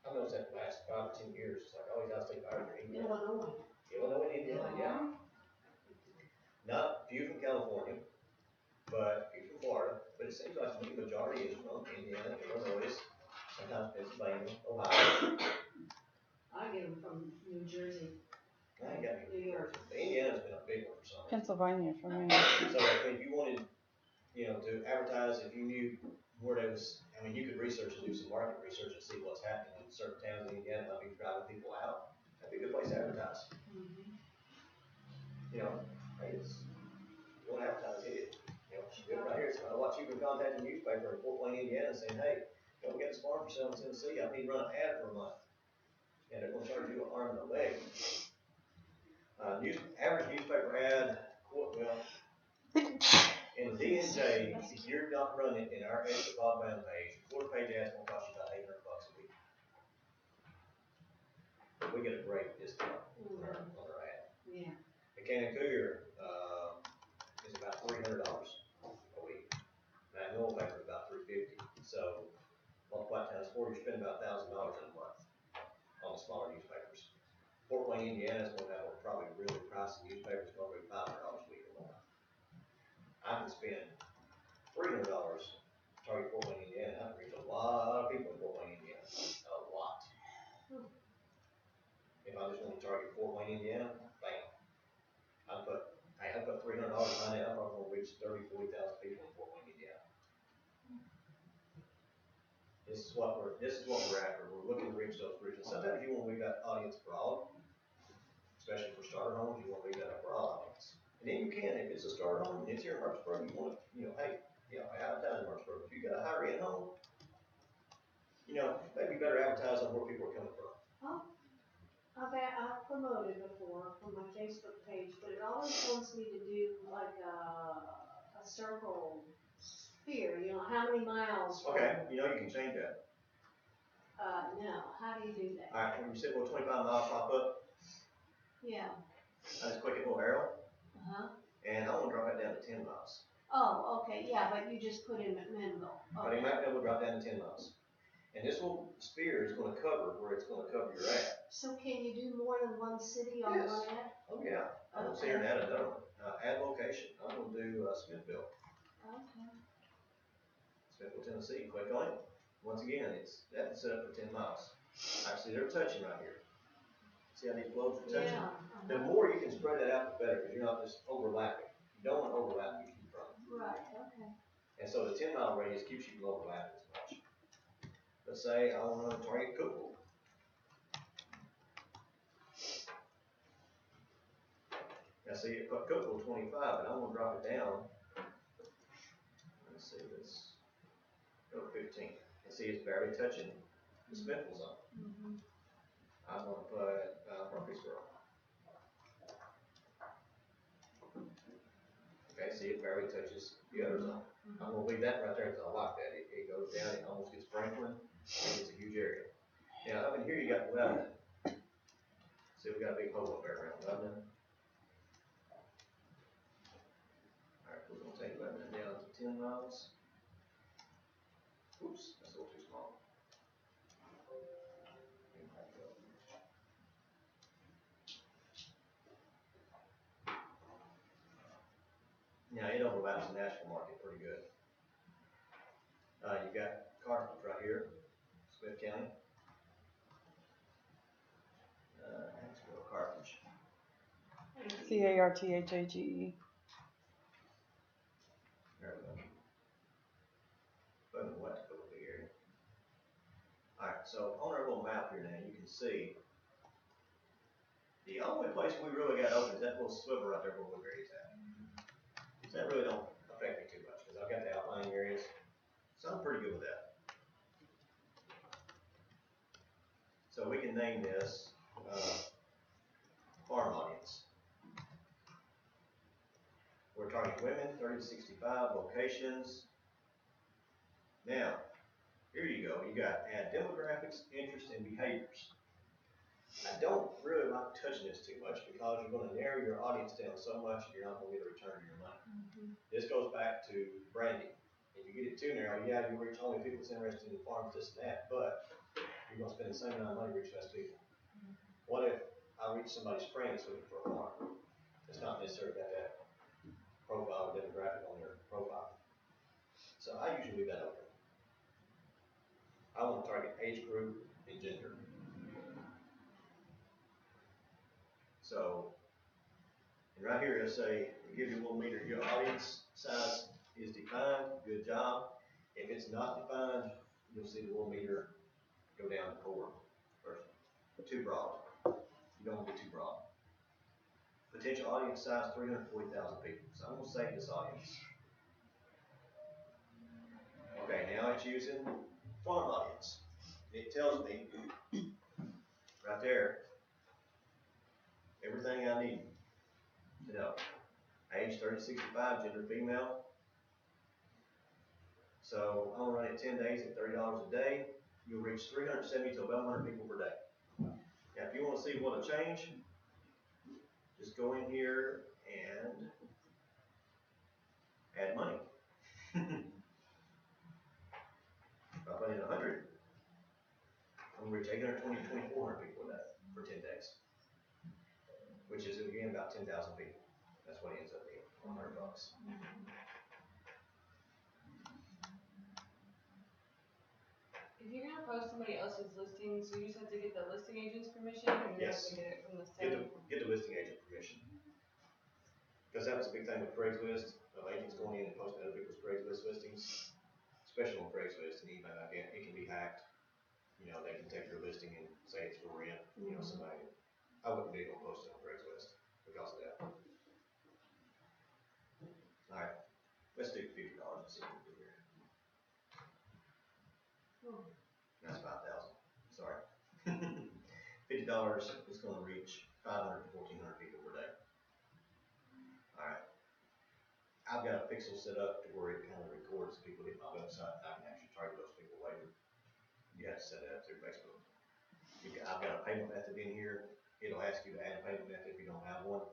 I've noticed that the last 5 or 10 years, it's like all these out-of-state buyers are Indiana. Illinois and Indiana, yeah. Not few from California, but few from Florida. But it seems like the majority is from Indiana, Illinois, sometimes Pennsylvania, Ohio. I get them from New Jersey. I ain't got any. New York. But Indiana's been a big one for some reason. Pennsylvania for me. So I mean, if you wanted, to advertise, if you knew where there was, I mean, you could research and do some market research and see what's happening in certain towns in Indiana, might be driving people out. That'd be a good place to advertise. Hey, you want to advertise, hit it. Do it right here. So I watch you contact the newspaper in Fort Wayne, Indiana, saying, hey, we got this farm for sale in Tennessee. I need to run an ad for a month. And they're going to charge you an arm and a leg. Average newspaper ad, in D&J, if you're not running in our extra broadband page, quarter-page ad's going to cost you about $800 a week. But we get a great discount on our ad. Yeah. The Cannon Cougar is about $300 a week. Magnolia paper is about $350. So multiply times 4, you're spending about $1,000 in a month on the smaller newspapers. Fort Wayne, Indiana is going to have a probably really pricey newspaper. It's going to be $500 a week a month. I can spend $300 target Fort Wayne, Indiana. I can reach a lot of people in Fort Wayne, Indiana. A lot. If I just want to target Fort Wayne, Indiana, bam. I put $300 on it. I'm probably going to reach 30,000, 40,000 people in Fort Wayne, Indiana. This is what we're after. We're looking to reach those regions. Sometimes you want to reach that audience broad, especially for starter homes. You want to reach that broad audience. And then you can, if it's a starter home, and it's here in Murfreesboro, you want to, I advertise in Murfreesboro. If you got a higher end home, maybe better advertise on where people are coming from. I've promoted before on my Facebook page, but it always wants me to do like a circle sphere, how many miles. Okay, you can change that. No, how do you do that? All right, when you said 25 miles pop up, Yeah. I just click a little arrow, and I want to drop that down to 10 miles. Oh, okay, yeah, but you just put in McMinnville. But you might be able to drop down to 10 miles. And this little sphere is going to cover where it's going to cover your ad. So can you do more than one city on Yes. one ad? Oh, yeah. I'm going to say an ad another one. Ad location. I'm going to do Smithville. Okay. Smithville, Tennessee. Click on it. Once again, that's set up for 10 miles. Actually, they're touching right here. See how these globes are touching? Yeah. The more you can spread that out, the better, because you're not just overlapping. You don't want to overlap you keep from. Right, okay. And so the 10-mile radius keeps you from overlapping as much. Let's say I want to target Cookville. Now see, it put Cookville 25, but I'm going to drop it down. Let's see, let's go to 15. And see, it's barely touching the Smithville zone. I'm going to put Murfreesboro. Okay, see, it barely touches the other zone. I'm going to leave that right there until I like that. It goes down, it almost gets Franklin, and it's a huge area. Now, up in here, you got Lebanon. See, we got a big hole up there around Lebanon. Alright, we're going to take Lebanon down to 10 miles. Oops, that's a little too small. Now, it overlaps the Nashville market pretty good. You got Carthage right here, Smith County. Let's go Carthage. Carthage. There we go. But the west over the area. Alright, so on our little map here now, you can see the only place we really got open is that little sliver right there where Woodbury's at. So that really don't affect me too much, because I've got the outlying areas. So I'm pretty good with that. So we can name this, farm audience. We're targeting women, 30 to 65, locations. Now, here you go. You got add demographics, interests, and behaviors. I don't really like touching this too much because you're going to narrow your audience down so much you're not going to get a return on your money. This goes back to branding. If you get it too narrow, yeah, you reach only people that's interested in farms, this and that, but you're going to spend the same amount of money to reach less people. What if I reach somebody's friend that's looking for a farm? It's not necessarily got that profile or demographic on their profile. So I usually leave that open. I want to target age group and gender. So, and right here it'll say, give you a little meter, your audience size is defined, good job. If it's not defined, you'll see the little meter go down to 4, or too broad. You don't want to be too broad. Potential audience size, 340,000 people. So I'm going to save this audience. Okay, now it's using farm audience. It tells me right there everything I need to know. Age 30 to 65, gender female. So I'm gonna run it 10 days at $30 a day. You'll reach 370 to 1,100 people per day. Now, if you want to see what will change, just go in here and add money. If I put in 100, I'm gonna reach 820 to 2,400 people a day for 10 days, which is again about 10,000 people. That's what it ends up being, $100. If you're gonna post somebody else's listings, you just have to get the listing agent's permission, or you have Yes. to get it from the same? Get the listing agent permission. Because that was a big thing with Craigslist, of agents going in and posting other people's Craigslist listings, especially on Craigslist and eBay. Again, it can be hacked. You know, they can take your listing and say it's for rent. You know, somebody. I wouldn't be able to post it on Craigslist because of that. All right, let's do $50 and see what we do here. That's 5,000. Sorry. $50 is going to reach 500 to 1,400 people per day. All right. I've got a pixel set up to where it kind of records people hit my website. I can actually target those people later. You have to set it up through Facebook. I've got a payment method in here. It'll ask you to add a payment method if you don't have one.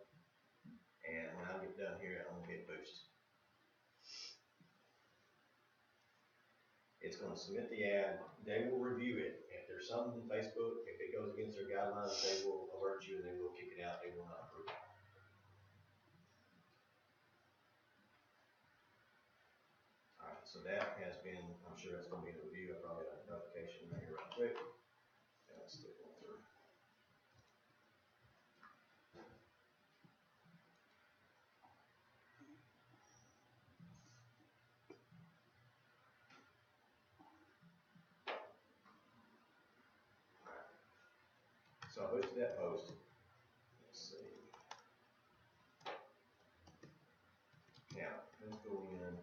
And when I get done here, I'm going to hit boost. It's going to submit the ad. They will review it. If there's something in Facebook, if it goes against their guidelines, they will alert you and they will kick it out. They will not approve it. All right, so that has been, I'm sure that's going to be in review. I probably got a notification right here right quick. And let's stick one through. So I boosted that post. Let's see. Now, let's go in and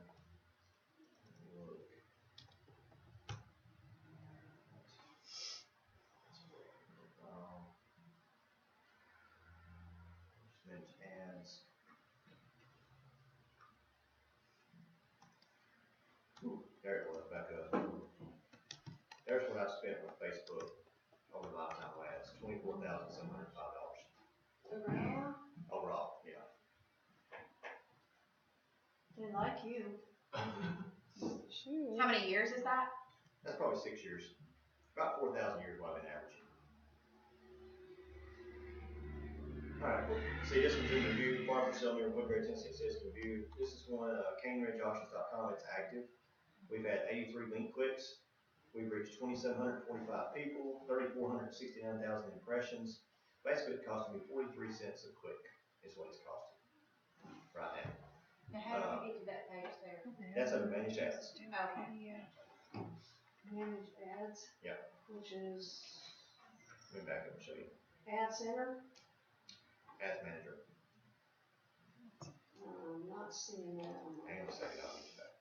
look. Just manage ads. Ooh, there it was, back up. There's what I spent on Facebook over lifetime ads, $24,705. Overall, Overall, yeah. they like you. How many years is that? That's probably 6 years. About 4,000 years what I've been averaging. Alright, see this one's in review. Farm for sale near Woodbury, Tennessee. It says review. This is one, CaneRidgeAuctions.com. It's active. We've had 83 link clicks. We've reached 2,745 people, 3,469,000 impressions. Basically, it cost me 43 cents a click is what it's costing right now. Now, how did you get to that page there? That's under managed ads. Okay. Manage ads. Yeah. Which is Let me back up and show you. Ad Center. Ads manager. I'm not seeing that on my. Hang on a second, I'll get you back.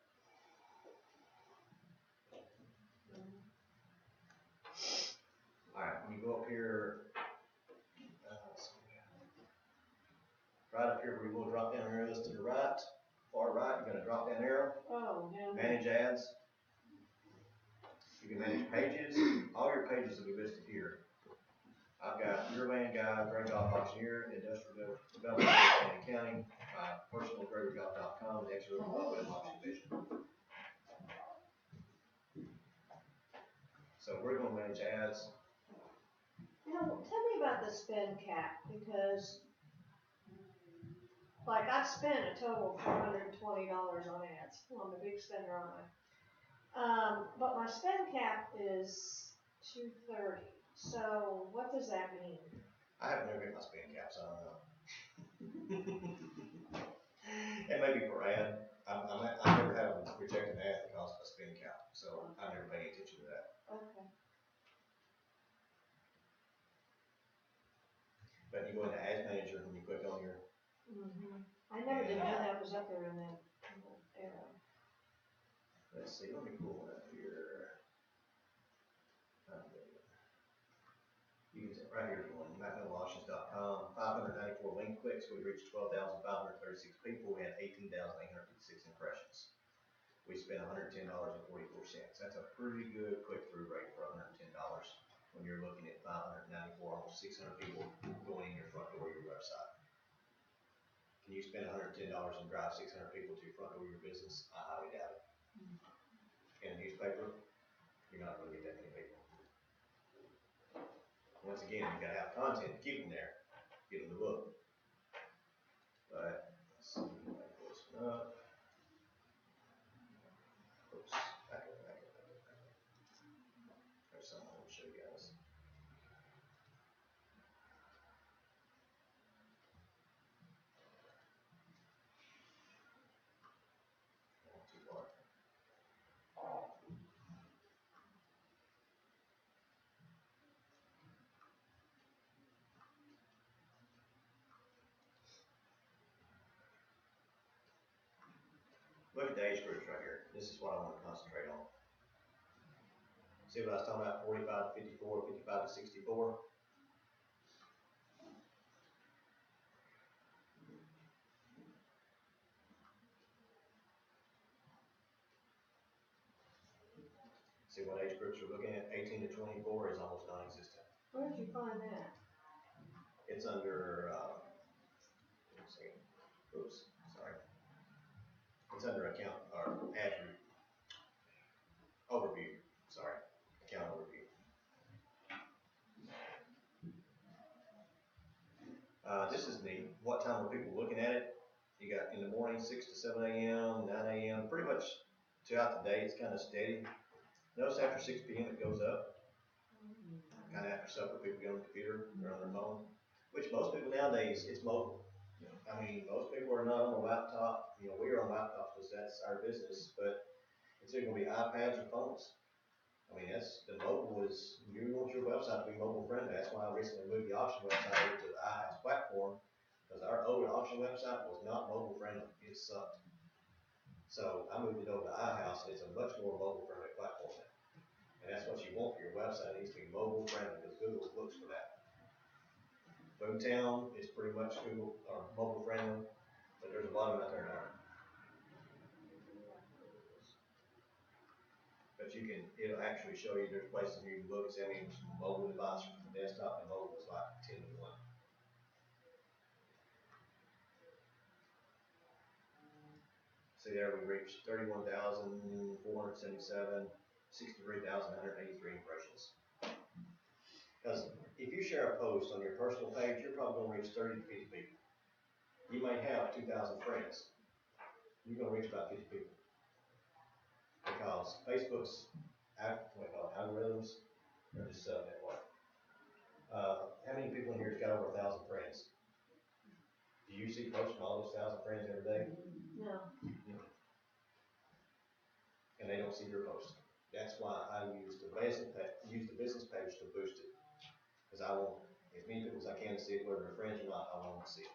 right up here where your little drop down arrow is to the right, far right, you're gonna drop down arrow, Oh, yeah. manage ads. You can manage pages, all your pages will be listed here. I've got your land guide, Greg Golf Auctioneer, Industrial Development, and Accounting, personal GregoryGolf.com, and Extra Web Auction Vision. So we're gonna manage ads. You know, tell me about the spend cap, because, like, I've spent a total of $420 on ads. I'm a big spender, aren't I? But my spend cap is $230. So what does that mean? I haven't never hit my spend caps, I don't know. It may be per ad. I've never had them reject an ad because of a spend cap, so I never pay any attention to that. Okay. But you go into Ads Manager when you click on your, I never did know that was up there in that arrow. let's see, let me pull it up here. You can, right here, you want MacMillanAuctions.com, 594 link clicks, we reached 12,536 people, we had 18,856 impressions. We spent $110.44. That's a pretty good click-through rate for $110 when you're looking at 594, almost 600 people going in your front door of your website. Can you spend $110 and drive 600 people to your front door of your business? I highly doubt it. In a newspaper, you're not going to get that many people. Once again, you gotta have content to keep them there, get them to book. But, let's see, if I pull this one up. Oops, back up. There's something I want to show you guys. Not too far. Look at the age groups right here. This is what I want to concentrate on. See what I was talking about, 45 to 54, 55 to 64? See what age groups we're looking at? 18 to 24 is almost non-existent. Where did you find that? It's under, let's see, oops, sorry. It's under account, or ad overview, sorry, account overview. This is neat. What time are people looking at it? You got in the morning, 6 to 7 a.m., 9 a.m., pretty much throughout the day, it's kind of steady. Notice after 6 p.m. it goes up. Kind of after supper, people get on the computer, they're on their phone, which most people nowadays, it's mobile. I mean, most people are not on a laptop. You know, we are on laptops because that's our business, but it's either going to be iPads or phones. I mean, that's, the mobile is, you want your website to be mobile friendly. That's why I recently moved the auction website over to the iHouse platform, because our old auction website was not mobile friendly. It sucked. So I moved it over to iHouse, and it's a much more mobile friendly platform now. And that's what you want for your website. It needs to be mobile friendly because Google looks for that. Boomtown is pretty much Google or mobile friendly, but there's a lot of them out there that aren't. But you can, it'll actually show you, there's places you can look and say, I mean, mobile device from the desktop and mobile is like 10 to 1. See there, we reached 31,477, 63,183 impressions. Because if you share a post on your personal page, you're probably going to reach 30 to 50 people. You may have 2,000 friends. You're going to reach about 50 people. Because Facebook's algorithms are just set up that way. How many people in here has got over 1,000 friends? Do you see posts from all those 1,000 friends every day? No. And they don't see your post. That's why I use the business page to boost it. Because I want as many people as I can to see it, whether they're friends or not, I want them to see it.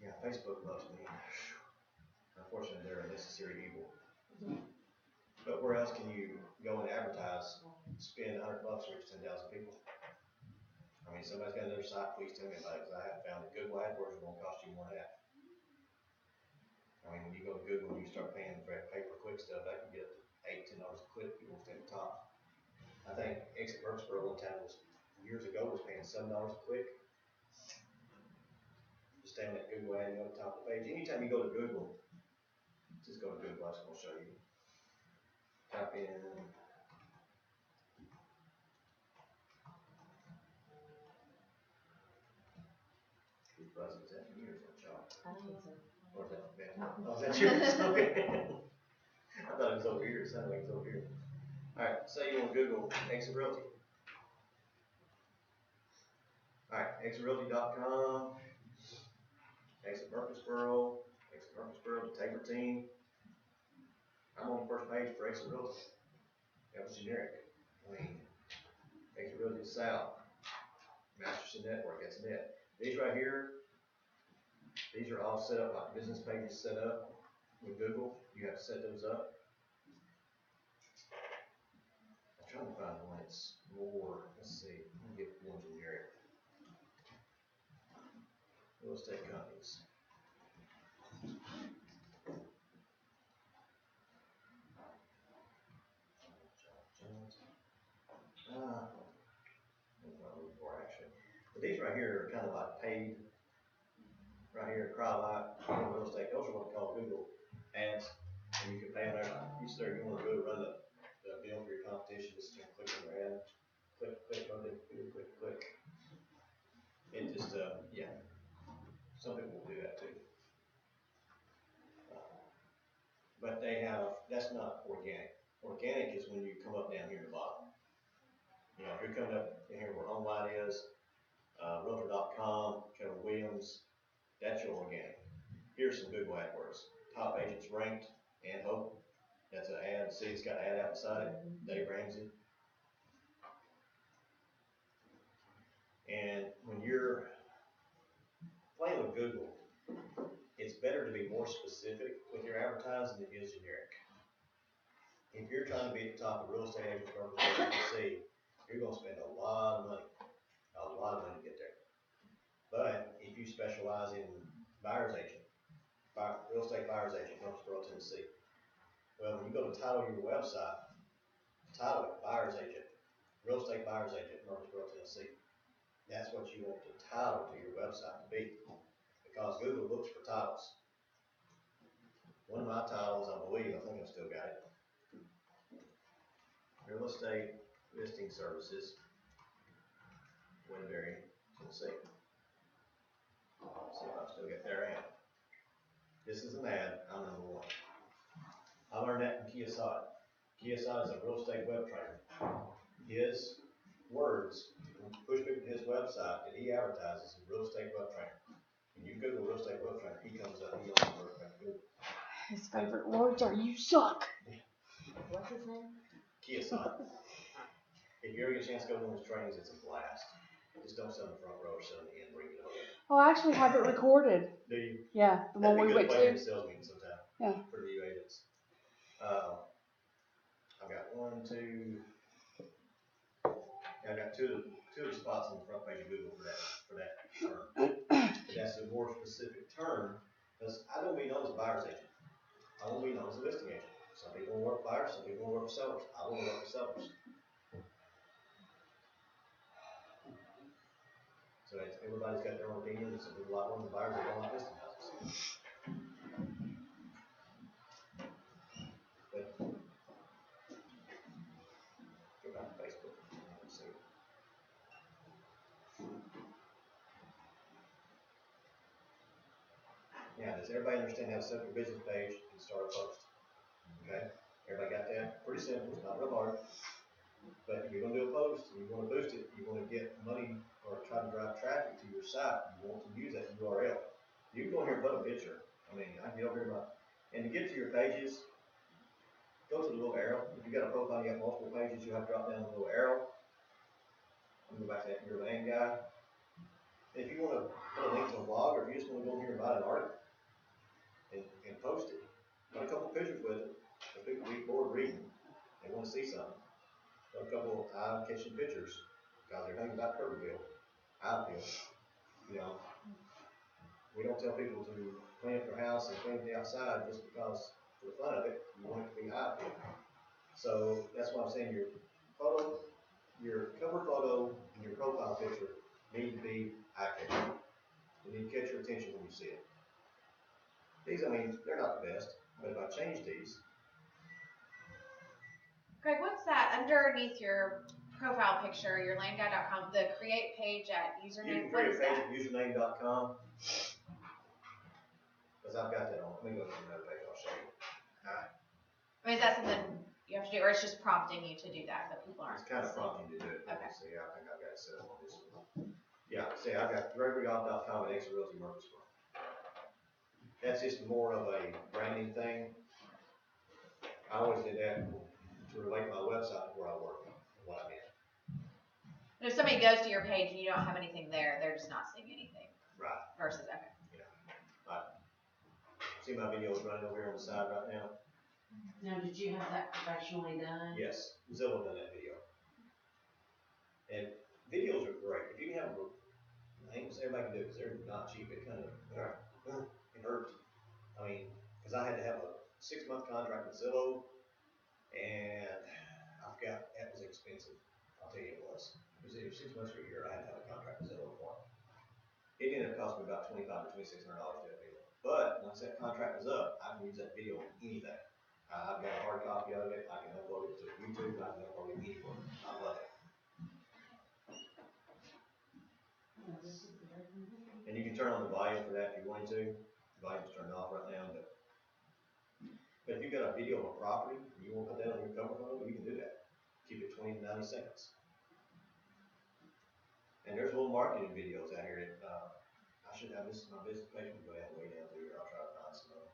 Yeah, Facebook loves me. Unfortunately, they're a necessary evil. But where else can you go and advertise, spend $100 to reach 10,000 people? I mean, somebody's got another site, please tell me about it, because I haven't found it. Google AdWords is gonna cost you more than that. I mean, when you go to Google and you start paying for that pay-per-click stuff, that can get up to $8, $10 a click, people stay at the top. I think Exit Murfreesboro one time was, years ago, was paying $7 a click. Just stay on that Google ad, you go to the top of the page. Anytime you go to Google, just go to Google, I'm gonna show you. Type in. Who's buzzing? Is that me or is that y'all? I don't think so. Or is that Ben? Oh, is that yours? Okay. I thought it was over here, it sounded like it was over here. Alright, say you want to Google Exit Realty. Alright, exitrealty.com, Exit Murfreesboro, the Tabor team. I'm on the first page for Exit Realty. That was generic. I mean, Exit Realty South, Masterson Network, that's net. These right here, these are all set up like business pages set up with Google. You have to set those up. I'm trying to find one that's more, let's see, let me get one generic. Real estate companies. But these right here are kind of like paid. Right here, Crylite, real estate, those are what they call Google ads. And you can pay them there. You start, you want to go run the bill for your competition, just click on their ad. Click, run it, click, click. It just, yeah. Some people will do that too. But they have, that's not organic. Organic is when you come up down here at the bottom. You know, if you're coming up in here where HomeLight is, Realtor.com, Keller Williams, that's your organic. Here's some Google AdWords. Top agents ranked, and Hope. That's an ad. See, it's got an ad out beside it. Dave Ramsey. And when you're playing with Google, it's better to be more specific with your advertising than it is generic. If you're trying to be at the top of real estate agents Murfreesboro, Tennessee, you're going to spend a lot of money to get there. But if you specialize in buyer's agent, real estate buyer's agent, Murfreesboro, Tennessee, well, when you go to title your website, title it buyer's agent, real estate buyer's agent, Murfreesboro, Tennessee. That's what you want the title to your website to be, because Google looks for titles. One of my titles, I believe, I think I still got it. Real estate listing services, Woodbury, Tennessee. Let's see if I still get there. I am. This is an ad. I'm number one. I learned that from Kiyosaki. Kiyosaki is a real estate web trainer. His words push people to his website that he advertises as a real estate web trainer. When you Google real estate web trainer, he comes up. He owns Google. His favorite words are "you suck." What's his name? Kiyosaki. If you ever get a chance to go to one of his trainings, it's a blast. Just don't sit in the front row or sit in the end, bring it over. Oh, I actually have it recorded. Do you? Yeah, the one we went to. to. Sales meeting sometime. Yeah. For the new agents. I've got one, two. Yeah, I got two of the spots on the front page of Google for that term. But that's a more specific term, because I don't be known as a buyer's agent. I want to be known as a listing agent. Some people want to work for buyers, some people want to work for sellers. I want to work for sellers. So everybody's got their own opinion. Some people like one of the buyers, they don't like listing houses. But go back to Facebook and see. Now, does everybody understand how to set up your business page and start a post? Okay? Everybody got that? Pretty simple. It's not real hard. But if you're going to do a post and you want to boost it, you want to get money or try to drive traffic to your site, you want to use that URL. You can go in here and put a picture. I mean, I can get over here and to get to your pages, go to the little arrow. If you got a profile, you have multiple pages, you have to drop down the little arrow. I'm going to go back to that your main guy. If you want to put a link to a blog, or if you just want to go here and write an article and post it, put a couple pictures with it, The people be bored reading, they wanna see something. A couple of eye-catching pictures, because they're thinking about Kirbyville, Iveville, you know. We don't tell people to clean up their house and clean the outside just because, for the fun of it, you want it to be Iveville. So, that's why I'm saying your photo, your cover photo and your profile picture need to be eye-catching. They need to catch your attention when you see it. These, I mean, they're not the best, but if I change these, Greg, what's that underneath your profile picture, your landguy.com, the create page at you username? can What create is a page that? at username.com. Because I've got that on. Let me go to another page, I'll show you. I mean, is that something you have to do, or it's just prompting you to do that, so people aren't? It's kind of prompting to do it. Okay. See, I think I've got it set up on this one. Yeah, see, I've got GregoryGolf.com and Exit Realty Murfreesboro. That's just more of a branding thing. I always did that to relate my website to where I work, what I'm in. But if somebody goes to your page and you don't have anything there, they're just not seeing anything. Right. Versus, okay. See my videos running over here on the side right now? Now, did you have that professionally done? Yes, Zillow done that video. And videos are great. If you can have, I ain't gonna say everybody can do it, because they're not cheap. It kind of, it hurt. I mean, because I had to have a 6-month contract with Zillow, and I forgot, that was expensive. I'll tell you it was. It was either 6 months or a year, I had to have a contract with Zillow for it. It ended up costing me about $2,500 to $2,600 to do that video. But once that contract was up, I can use that video on anything. I've got a hard copy of it. I can upload it to YouTube. I can upload it anywhere. I love it. And you can turn on the volume for that if you wanted to. The volume's turned off right now, but if you've got a video of a property and you want to put that on your cover photo, you can do that. Keep it 20 to 90 seconds. And there's little marketing videos out here that I should have this in my business page. Go ahead and way down through here. I'll try to find some of them.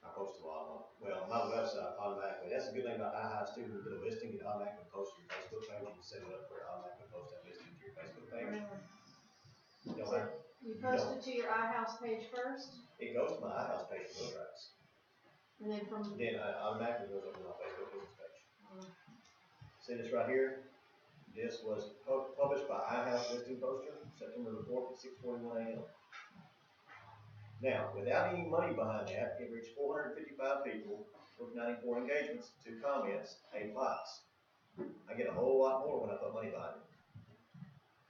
I post a lot on, well, my website automatically. That's a good thing about iHives too. When you get a listing, it automatically posts to your Facebook page. You can set it up where it automatically posts that listing to your Facebook page. You don't have, You post it to your iHouse page first, it goes to my iHouse page for tracks. and then from, Then it automatically goes over to my Facebook business page. See this right here? This was published by iHouse Listing Poster, September the 4th at 6:41 a.m. Now, without any money behind that, it reached 455 people with 94 engagements, 2 comments, 8 likes. I get a whole lot more when I put money behind it.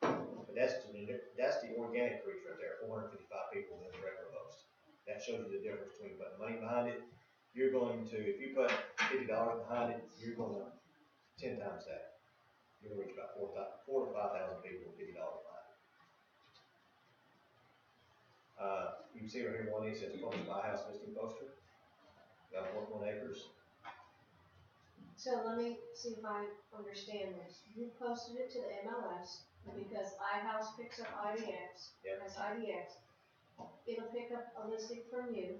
But that's the organic reach right there, 455 people in the regular post. That shows you the difference between putting money behind it. You're going to, if you put $50 behind it, you're going to 10 times that. You're going to reach about 4,000 to 5,000 people with $50 behind it. You can see right here, one that says published by iHouse Listing Poster. Got 1 acres. so let me see if I understand this. You posted it to the MLS because iHouse picks up IDX, Yep. has IDX. It'll pick up a listing from you,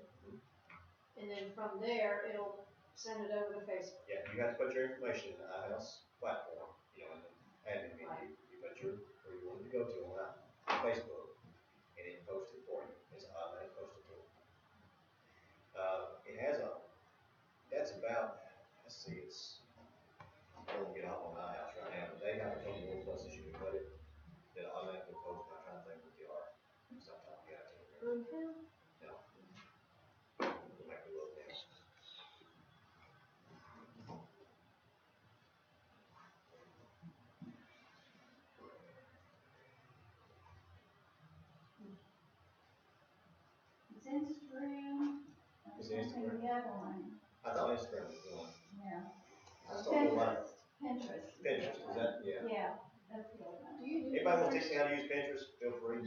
and then from there, it'll send it over to Facebook. Yeah, you have to put your information in the iHouse platform, you know, and then admin menu, you put your, where you want it to go to on Facebook, and it posts it for you. It's an automatic posting tool. It has that's about, let's see, I won't get off on iHouse right now, but they have a couple more places you can put it that automatically post. I'm trying to think what they are. Sometimes you have to. No. We'll make it look now. It's Instagram. It's Instagram. The other one, I thought Instagram was the one. yeah. I still feel like Pinterest. Pinterest, is that, yeah. Yeah, that's the other one. Do you do Anybody want to Pinterest? teach me how to use Pinterest? Feel free.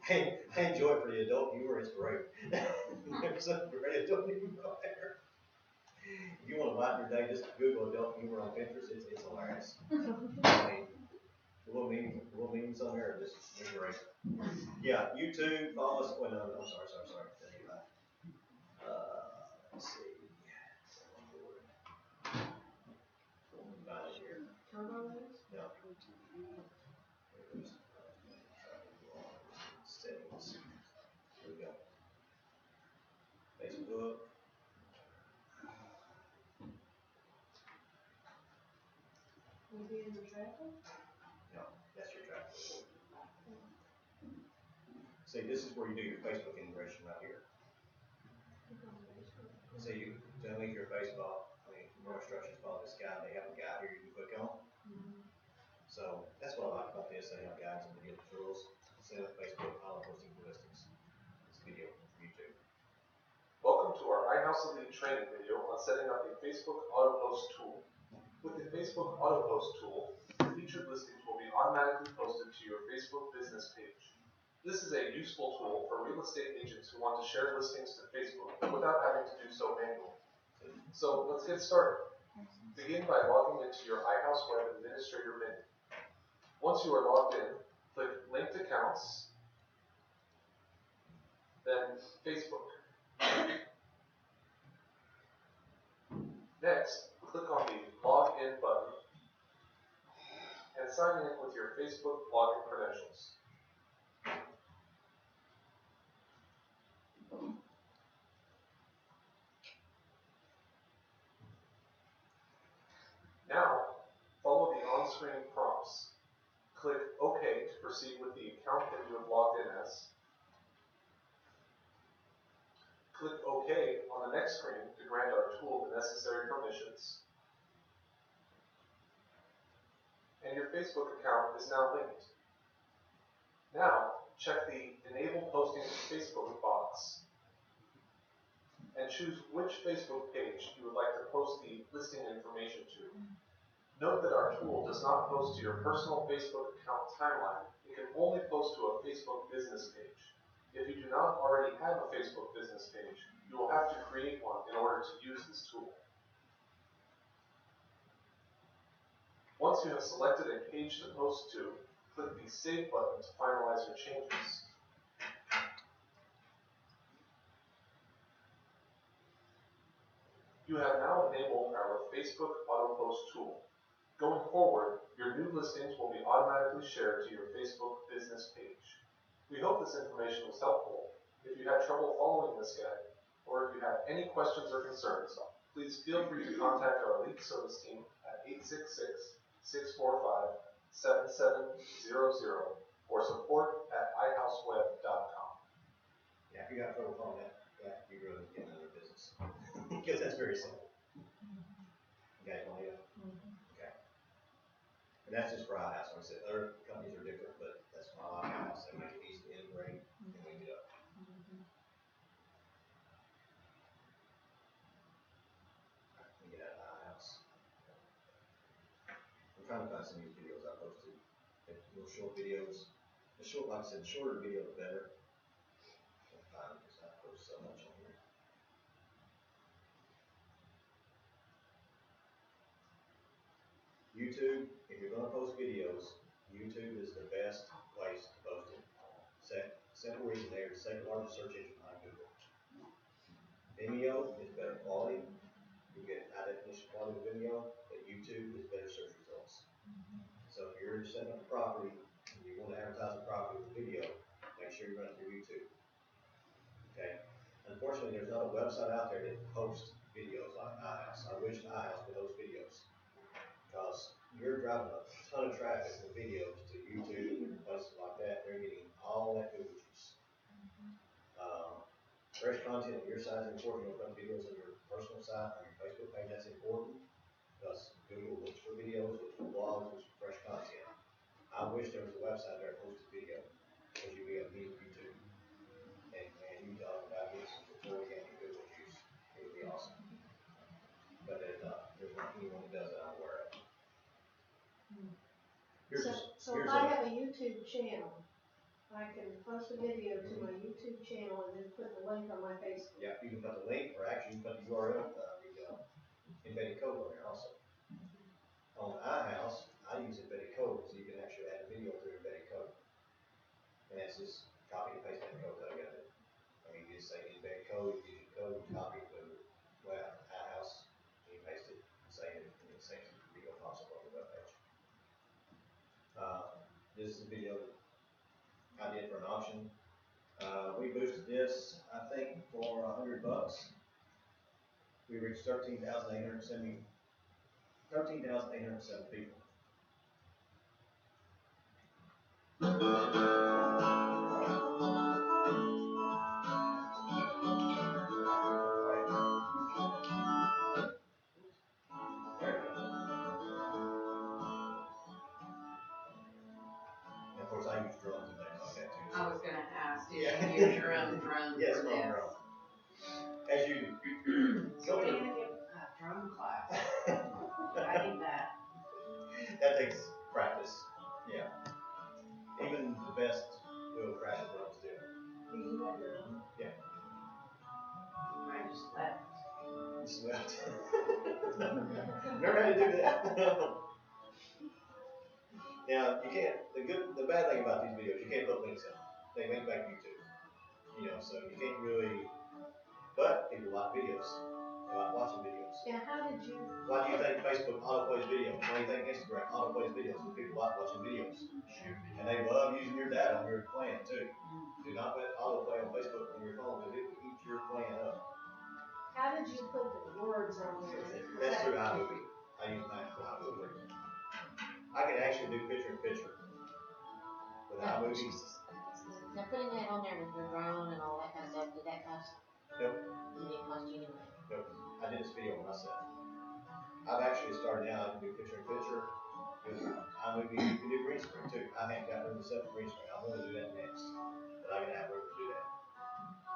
I enjoy it for the adult humor. It's great. There's some great adult humor there. If you want to lighten your day, just Google adult humor on Pinterest. It's hilarious. I mean, the little memes on there are just they're great. Yeah, YouTube. Follow us. Well, no, I'm sorry. Let's see. Find it here. Turbo News? No. Settings. your traffic? No, that's your traffic. See, this is where you do your Facebook integration right here. So you, to link your Facebook, more instructions follow this guide, they have a guide here you can click on. So that's what I like about this, they have guides and video tutorials, instead of Facebook, I'll posting listings. It's a video for YouTube. Welcome to our iHouse Elite training video on setting up a Facebook auto post tool. With the Facebook auto post tool, the featured listings will be automatically posted to your Facebook business page. This is a useful tool for real estate agents who want to share listings to Facebook without having to do so manually. So let's get started. Begin by logging into your iHouse Web Administrator menu. Once you are logged in, click Linked Accounts, then Facebook. Next, click on the Login button and sign in with your Facebook login credentials. Now, follow the on-screen prompts. Click OK to proceed with the account that you have logged in as. Click OK on the next screen to grant our tool the necessary permissions. And your Facebook account is now linked. Now, check the Enable Posting to Facebook box and choose which Facebook page you would like to post the listing information to. Note that our tool does not post to your personal Facebook account timeline. It can only post to a Facebook business page. If you do not already have a Facebook business page, you will have to create one in order to use this tool. Once you have selected a page to post to, click the Save button to finalize your changes. You have now enabled our Facebook Auto Post tool. Going forward, your new listings will be automatically shared to your Facebook business page. We hope this information was helpful. If you had trouble following this guide, or if you have any questions or concerns, please feel free to contact our Elite Service team at 866-645-7700 or support@ihouseweb.com. Yeah, if you got trouble following that, you really get another business. Because that's very simple. You guys want to? Okay. And that's just for iHouse. Like I said, other companies are different, but that's my iHouse. They make it easy to integrate and link it up. Let me get out of iHouse. I'm trying to find some of these videos I posted. They're little short videos. The short, like I said, the shorter the video, the better. I'm fine because I post so much on here. YouTube, if you're going to post videos, YouTube is the best place to post it. Simple reason, they are the second largest search engine behind Google. Vimeo is better quality. You get high definition quality of Vimeo, but YouTube is better search results. So if you're setting up a property and you want to advertise a property with video, make sure you run it through YouTube. Okay. Unfortunately, there's not a website out there that posts videos like iHouse. I wish iHouse would host videos. Because you're driving a ton of traffic with videos to YouTube and places like that. They're getting all that Google juice. Fresh content on your site is important. You'll put videos on your personal site, on your Facebook page. That's important because Google looks for videos, looks for blogs, looks for fresh content. I wish there was a website there that posted video because you'd be able to use YouTube. And you talk about this before we get into Google juice. It would be awesome. But there's not anyone that does it I'm aware of. So if I have a YouTube channel, I can post a video to my YouTube channel and then put the link on my Facebook. Yeah, you can put the link, or actually you can put the URL, embedded code on there also. On iHouse, I use embedded code, so you can actually add a video through embedded code. And that's just copy and paste that code that I got it. I mean, you just say embedded code, use your code, copy it to iHouse, and you paste it, save it, and it saves the video pops up on the web page. This is a video that I did for an auction. We boosted this, I think, for $100. We reached 13,807 people. Of course, I use drones and things like that too. I was gonna ask, do Yeah. you use your own drone Yes, for my own this? drone. As you go through, Drone class, I need that. that takes practice. Yeah. Even the best will crash drones do. You have your own? Yeah. I just left. Just left. Never had to do that. Now, you can't, the bad thing about these videos, you can't put links in them. They link back to YouTube. You know, so you can't really, but people like videos. They like watching videos. Yeah, how did you? Why do you think Facebook autoplays videos? Why do you think Instagram autoplays videos? Because people like watching videos. And they love using your data on your plan too. Do not put autoplay on Facebook on your phone because it will eat your plan up. How did you put the words on there? That's through iMovie. I use Mac for iMovie. I can actually do picture in picture with iMovie. Now putting that on there with your drone and all that kind of stuff, did that cost? Nope. It didn't cost you anything? Nope. I did this video myself. I've actually started now. I can do picture in picture. With iMovie, you can do green screen too. I haven't got rid of the green screen. I'm going to do that next. But I can have room to do that.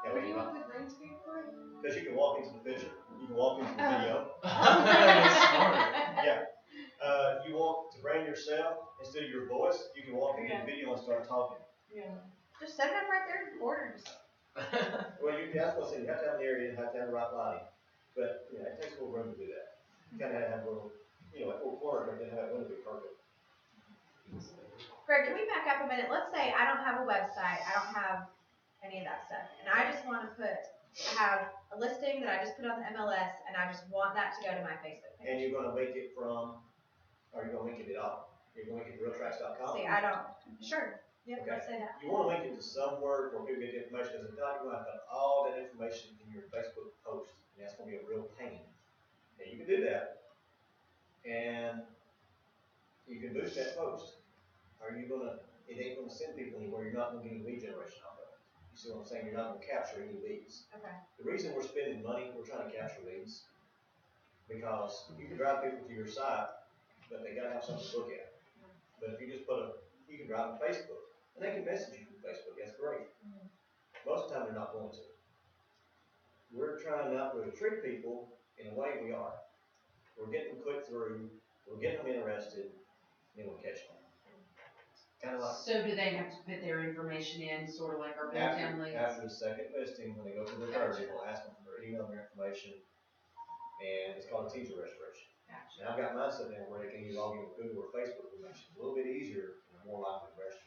Yeah, What do you want the green screen for? because you can walk into the picture. You can walk into the video. That's smart. Yeah. You want to brand yourself instead of your voice, you can walk into the video and start talking. Yeah. Just set it up right there in the border. Well, that's what I said, you have to have an area, you have to have the right lighting. But, you know, it takes a little room to do that. You kind of have a little, you know, like a little corner, but then have it wouldn't be perfect. Greg, can we back up a minute? Let's say I don't have a website, I don't have any of that stuff, and I just want to have a listing that I just put on the MLS, and I just want that to go to my Facebook And page. you're gonna link it from, or you're gonna link it at all. You're gonna link it to realtracks.com. See, I don't, sure, yep, Okay. let's say that. You wanna link it to somewhere where people get the information, because if not, you're gonna have to put all that information in your Facebook post, and that's gonna be a real pain. Now, you can do that, and you can boost that post. Are you gonna, it ain't gonna send people anywhere, you're not gonna get any lead generation off of it. You see what I'm saying? You're not gonna capture any leads. Okay. The reason we're spending money, we're trying to capture leads, because you can drive people to your site, but they gotta have something to look at. But if you just you can drive them to Facebook, and they can message you from Facebook, that's great. Most of the time, they're not going to. We're trying not to trick people, in a way we are. We're getting them click through, we're getting them interested, and then we'll catch them. Kind of like So do they have to put their information in, sort of like our built-in links? after the second listing, when they go to the third, it will ask them for their email and their information, and it's called a teaser registration. Gotcha. Now I've got mine set there where they can either log in with Google or Facebook, which makes it a little bit easier and more likely to register.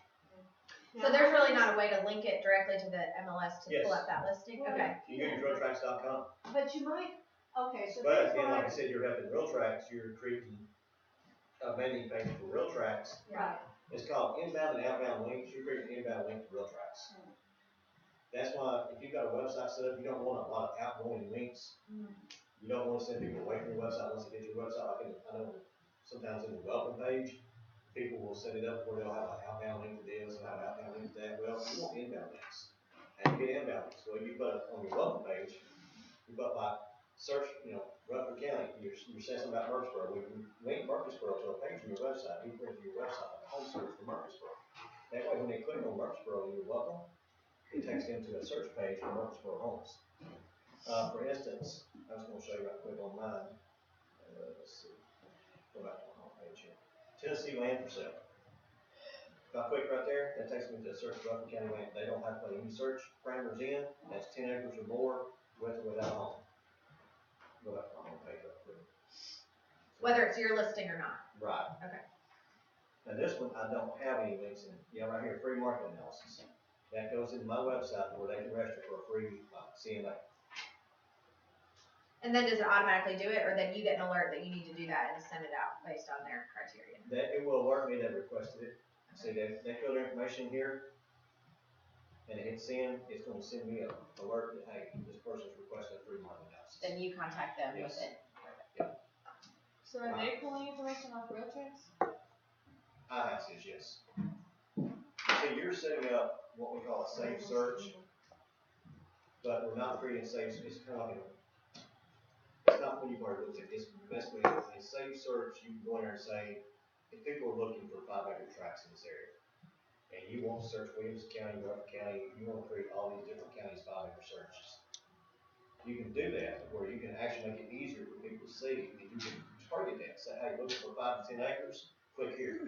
So there's really not a way to link it directly to the MLS to pull Yes. up that listing? Well, Okay. You go to realtracks.com, But you might, okay, so but before then, like I I, said, you're helping Realtracks, you're creating a landing page for Realtracks. right, It's called inbound and outbound links. You're creating an inbound link to Realtracks. That's why if you've got a website set up, you don't want a lot of outgoing links. You don't want to send people away from your website once they get your website. I know sometimes in the welcome page, people will set it up where they'll have an outbound link to this and have an outbound link to that. Well, you want inbound links. And you get inbound links. Well, you put on your welcome page, you put like search, Rutherford County, you're saying something about Murfreesboro. We can link Murfreesboro to a page from your website. You put it to your website, like a home search for Murfreesboro. That way, when they click on Murfreesboro and you're welcome, it takes them to a search page for Murfreesboro homes. For instance, I was going to show you right quick on mine. Let's see. Go back to my home page here. Tennessee land for sale. If I click right there, that takes me to a search for Rutherford County land. They don't have to put any search parameters in. That's 10 acres or more with or without a home. Go back to my home page right quick. Whether it's your listing or not. Right. Okay. Now this one, I don't have any links in. Right here, free market analysis. That goes into my website where they can register for a free CMA. And then does it automatically do it, or then you get an alert that you need to do that and send it out based on their criteria? That it will alert me that requested it. See, they fill their information here, and it hits send. It's going to send me a alert that hey, this person's requested a free market analysis. Then you contact them with Yes. it. So are they pulling information off Realtracks? iHouse is yes. see, you're setting up what we call a safe search, but we're not creating safe, it's kind of like it's not when you've already looked at it, it's basically a safe search, you can go in there and say, if people are looking for 5-acre tracts in this area, and you want to search Williams County, Rutherford County, you want to create all these different counties' 5-acre searches. You can do that, where you can actually make it easier for people to see, if you can target that, say, hey, looking for 5 to 10 acres, click here.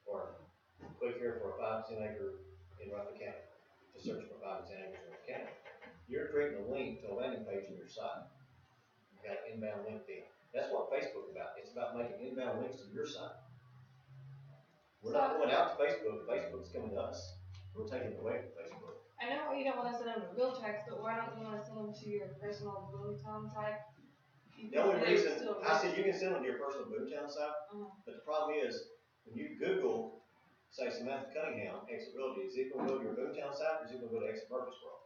Or click here for a 5 to 10 acre in Rutherford County, to search for 5 to 10 acres in Rutherford County. You're creating a link to a landing page on your site. You got an inbound link there. That's what Facebook's about. It's about making inbound links to your site. We're not going out to Facebook. Facebook's coming to us. We're taking it away from Facebook. I know you don't wanna send them to Bill tracks, but why don't you wanna send them to your personal Boomtown site? The only reason, I said you can send them to your personal Boomtown site, but the problem is, when you Google, say Samantha Cunningham, Exit Realty, is it gonna go to your Boomtown site, or is it gonna go to Exit Murfreesboro?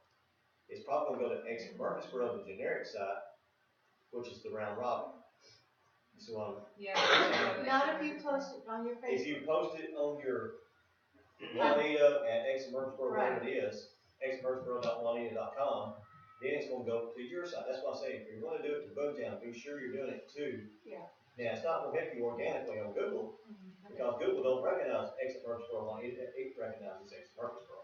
It's probably gonna go to Exit Murfreesboro, the generic site, which is the round robin. You see what I'm Yeah. Not if you post it on your Facebook. If you post it on your Juanita at Exit Murfreesboro, whatever it is, exitmurfreesboro.juanita.com, then it's gonna go to your site. That's what I'm saying. If you're gonna do it to Boomtown, be sure you're doing it too. Yeah. Now, it's not gonna help you organically on Google, because Google don't recognize Exit Murfreesboro, it recognizes Exit Murfreesboro.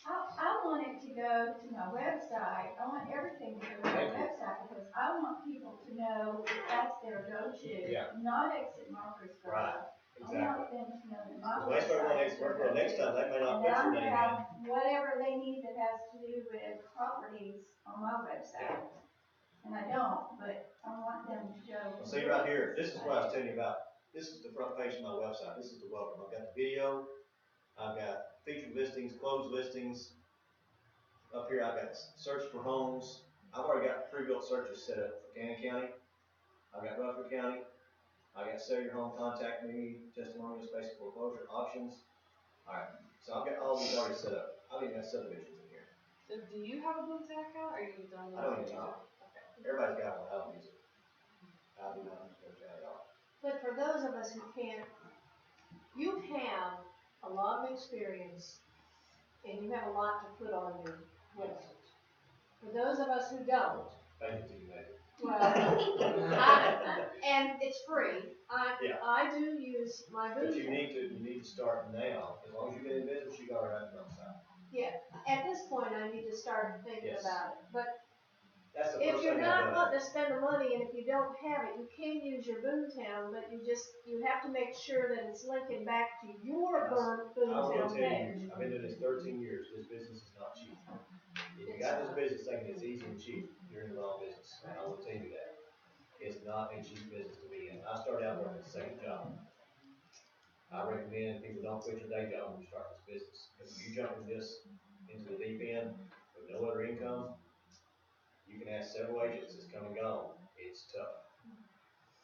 I want it to go to my website, I want everything to go to my website, because I want people to know that's their go-to, Yeah. not Exit Murfreesboro. Right, I exactly. want them to know that my When they start going website to is Exit their Murfreesboro next go-to. time, they may not And put I'm your gonna name in. have whatever they need that has to do with properties on my website. And I don't, but I want them to go. Well, see right here, this is what I was telling you about. This is the front page of my website. This is the welcome. I've got the video. I've got featured listings, closed listings. Up here, I've got search for homes. I've already got pre-built searches set up for Cannon County. I've got Rutherford County. I got sell your home, contact me, testimonials, basic foreclosure, options. All right, so I've got all these already set up. I've even got subdivisions in here. So do you have a Boomtown account, or you don't? I don't even know. Everybody's got one. I don't use it. I do not use it at all. But for those of us who can't, you have a lot of experience and you have a lot to put on your website. For those of us who don't, Thank you, Team Nate. well, and it's free. Yeah. I do use my But you Boomtown. need to start now. As long as you've been in business, you got to have your own site. Yeah, at this point, I need to start thinking Yes. about it. But That's the if first you're thing not I've done. wanting to spend the money, and if you don't have it, you can use your Boomtown, but you have to make sure that it's linking back to your I will Boomtown tell page. you, I've been doing this 13 years. This business is not cheap. If you got this business thinking it's easy and cheap, you're in the wrong business. And I will tell you that. It's not a cheap business to be in. I started out working a second job. I recommend people don't quit your day job when you start this business. If you jump into the deep end with no other income, you can ask several agents that's come and gone. It's tough.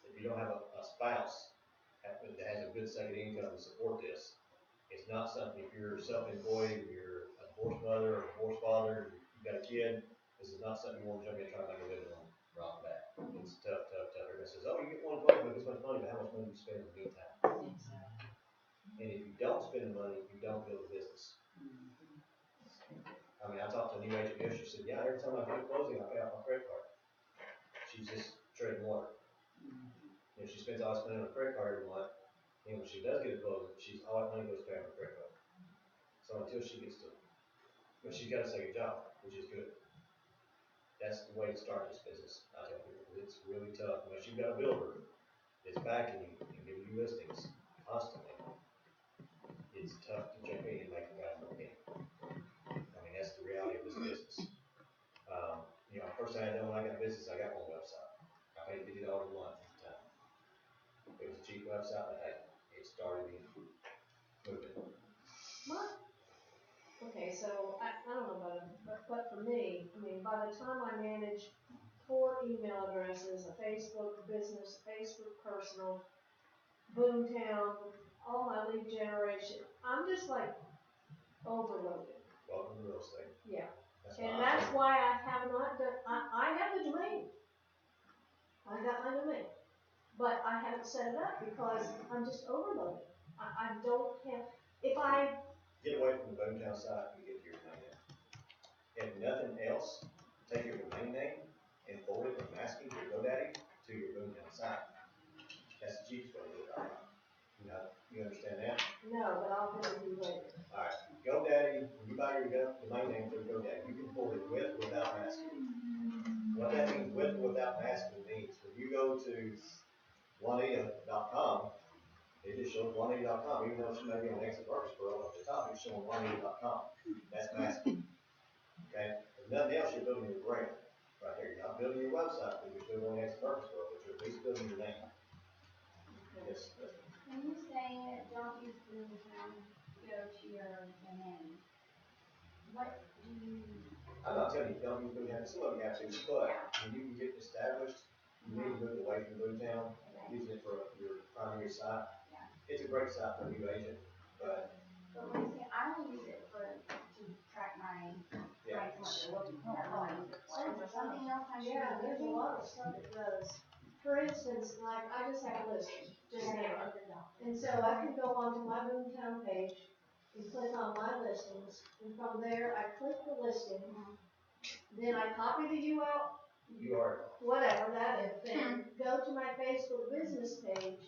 If you don't have a spouse that has a good second income to support this, it's not something. If you're self-employed, you're a divorced mother or a divorced father, you got a kid, this is not something you want to jump in and try to make a living on right off the bat. It's tough. Everybody says, oh, you get one close, make this much money, but how much money do you spend in the meantime? And if you don't spend the money, you don't build a business. I mean, I talked to a new agent yesterday. She said, yeah, every time I get a closing, I pay off my credit card. She's just treading water. You know, she spends all this money on a credit card every month. And when she does get a closing, all that money goes to pay off her credit card. So until she gets to, but she's got a second job, which is good. That's the way to start this business. I tell people, it's really tough. Unless you've got a builder that's backing you and giving you listings constantly, it's tough to jump in and make a guy money. I mean, that's the reality of this business. You know, first thing I done when I got business, I got one website. I paid $50 a month at the time. It was a cheap website, but hey, it started me moving. What? Okay, so I don't know about it, but for me, I mean, by the time I manage 4 email addresses, a Facebook business, Facebook personal, Boomtown, all my lead generation, I'm just like overloaded. Welcome to real estate. Yeah. That's And that's why I have not done, I have the domain. I got my domain. But I haven't set it up because I'm just overloaded. I don't have, if I get away from the Boomtown site and get to your domain name. If nothing else, take your domain name and forward it from Masking to GoDaddy to your Boomtown site. That's the cheapest way to do it. You understand that? No, but I'll put it to you later. Alright, GoDaddy, when you buy your domain name through GoDaddy, you can forward it with or without masking. What that means with or without masking means when you go to Juanita.com, it just shows Juanita.com, even though she may be on Exit Murfreesboro at the top, it's showing Juanita.com. That's masking. Okay? If nothing else, you're building your brand. Right there. You're not building your website, but you're still going Exit Murfreesboro, but you're at least building your name. Yes. When you say don't use Boomtown, go to your domain, what do you? I'm not telling you, don't use Boomtown, some of you have to, but when you can get established, you need to move away from Boomtown, using it for your primary site. Yeah. It's a great site for a new agent, but. But when you say, I will use it to track my, Yeah. what is something else I should? Yeah, there's a lot of stuff it does. For instance, like, I just have a listing, just name it. And so I can go onto my Boomtown page and click on my listings, and from there, I click the listing. Then I copy the URL, You are, whatever that is, then go to my Facebook business page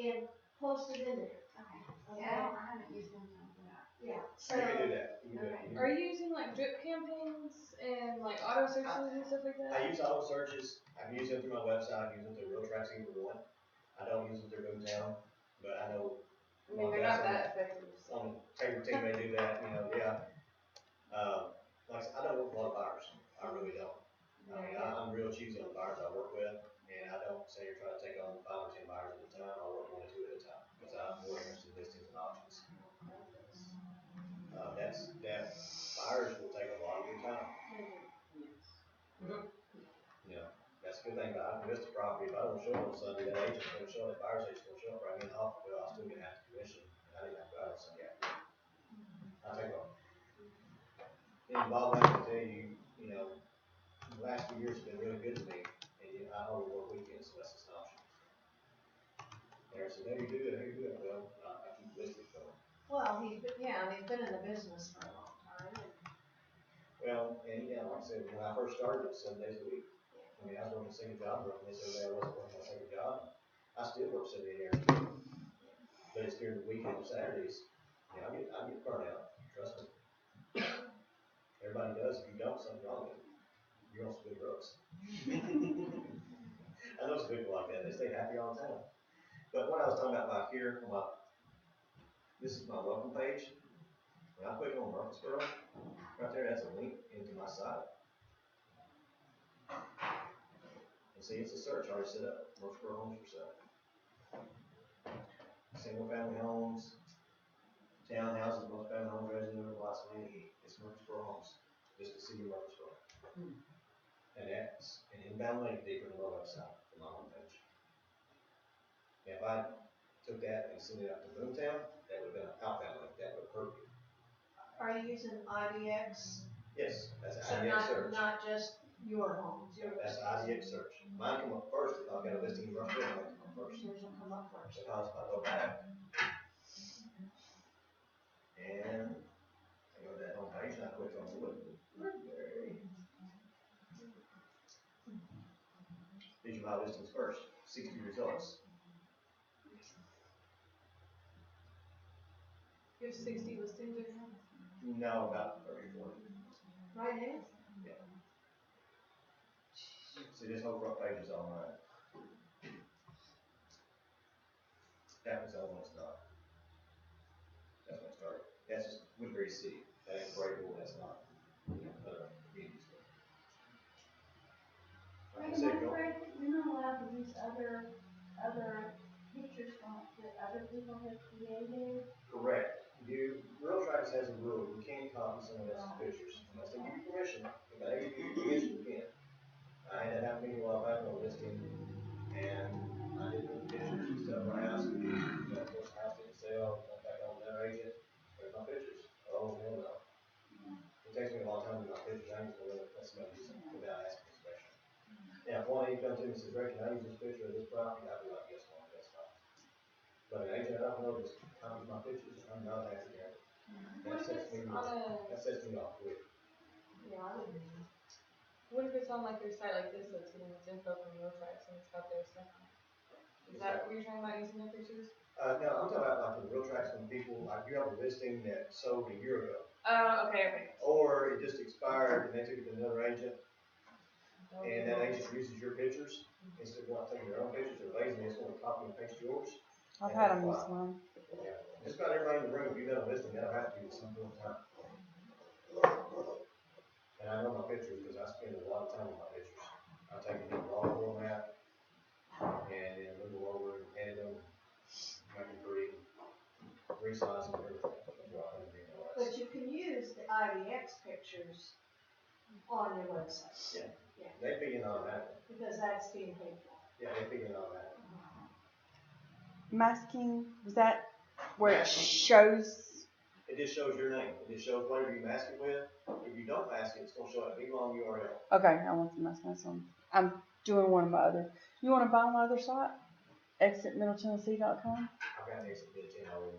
and post it in there. Okay. Yeah, I haven't used Boomtown for that. Yeah, so you can do that. You can do Okay. that. Are you using like drip campaigns and like auto searches and stuff like that? I use auto searches, I can use them through my website, I use them through RealTracs either one. I don't use them through Boomtown, but I know. I mean, they're not that effective. On Taylor Team, they do that, you know, yeah. Like I said, I don't work with a lot of buyers, I really don't. I mean, I'm real choosy on the buyers I work with, and I don't say you're trying to take on 5 or 10 buyers at a time, I work 1 or 2 at a time, because I'm more interested in listings and options. Buyers will take a lot of your time. You know, that's a good thing about it, I can list a property, if I don't show up on Sunday, that agent's gonna show up, that buyer's agent's gonna show up right in the offer, but I'll still get half the commission, and I didn't have to go out on Sunday. I'll take off. And Bob, I can tell you, you know, the last few years have been really good to me, and I only work weekends, so that's just an option. There, so maybe do it, well, I keep listing for them. well, he's been in the business for a long time. Well, and yeah, like I said, when I first started, it was 7 days a week. I mean, I was working a second job, working this every day, I wasn't working a second job. I still work 7 days a week. But it's during the weekend and Saturdays, I get burnt out, trust me. Everybody does, if you don't, something's wrong with you. You're on some good drugs. I know some people like that, they stay happy all the time. But what I was talking about back here, this is my welcome page. When I click on Murfreesboro, right there, that's a link into my site. And see, it's a search already set up, Murfreesboro homes for sale. Single family homes, townhouses, multi-family homes, residential, lots of land, it's Murfreesboro homes, just the city of Murfreesboro. And that's an inbound link deeper into our website from my homepage. Now, if I took that and sent it out to Boomtown, that would have been an outbound link, that would have hurt you. Are you using IDX? Yes, that's So an IDX search. not just your homes, your That's business. IDX search. Mine come up first, if I've got a listing in Murfreesboro, mine come up first. Yours will come up first. Because if I go back, and I go to that home page, and I click on Woodbury. These are my listings first, 60 results. You have 60 listings right now? No, about 30 or 40. Right now? Yeah. See, this whole front page is all mine. That was all it's not. That's when it started. That's just Woodbury City. That ain't Brayville, that's not. Communities. Like I Wait, said, am I go. correct that you're not allowed to use other pictures that other people have created? Correct. RealTracs has a rule, you can't copy someone else's pictures. Unless they give you permission, if they give you permission, you can. I had that happen to me a while back on a listing, and I did put pictures and stuff on my house, and of course, the house didn't sell, went back on their agent, there's my pictures. Oh, hell no. It takes me a long time to do my pictures, I just want to let somebody use them without asking permission. Now, if one agent comes to me and says, Rick, can I use this picture of this property, I'd be like, yes, Lord, that's fine. But an agent I don't know just copies my pictures, I'm not asking that. What if it's on a, That sets me off quick. Yeah, I wouldn't. what if it's on like their site like this that's getting its info from Real Tracks and it's got their stuff on it? Is that what you're talking about using their pictures? No, I'm talking about like the real tracks when people, like you have a listing that sold a year ago, Okay. or it just expired and they took it to another agent, and that agent uses your pictures, instead of not taking their own pictures, they're lazy, they just want to copy and paste yours. I've had them use one. Yeah, just about everybody in the room, if you've done a listing, that'll have to be at some point in time. And I know my pictures, because I spend a lot of time on my pictures. I take them in raw format, and then move them over and edit them, make them pretty, resize them, everything. That's what I think, But you can use the IDX pictures on your website. Yeah. They feed in automatically. Because that's being paid for. Yeah, they feed in automatically. Masking, was that where it shows? It just shows your name. It just shows whatever you mask it with. If you don't mask it, it's gonna show a big long URL. Okay, I want to mask myself. I'm doing one of my other. You want to buy my other site? ExitMiddleTennessee.com. I've got Exit Middleton already.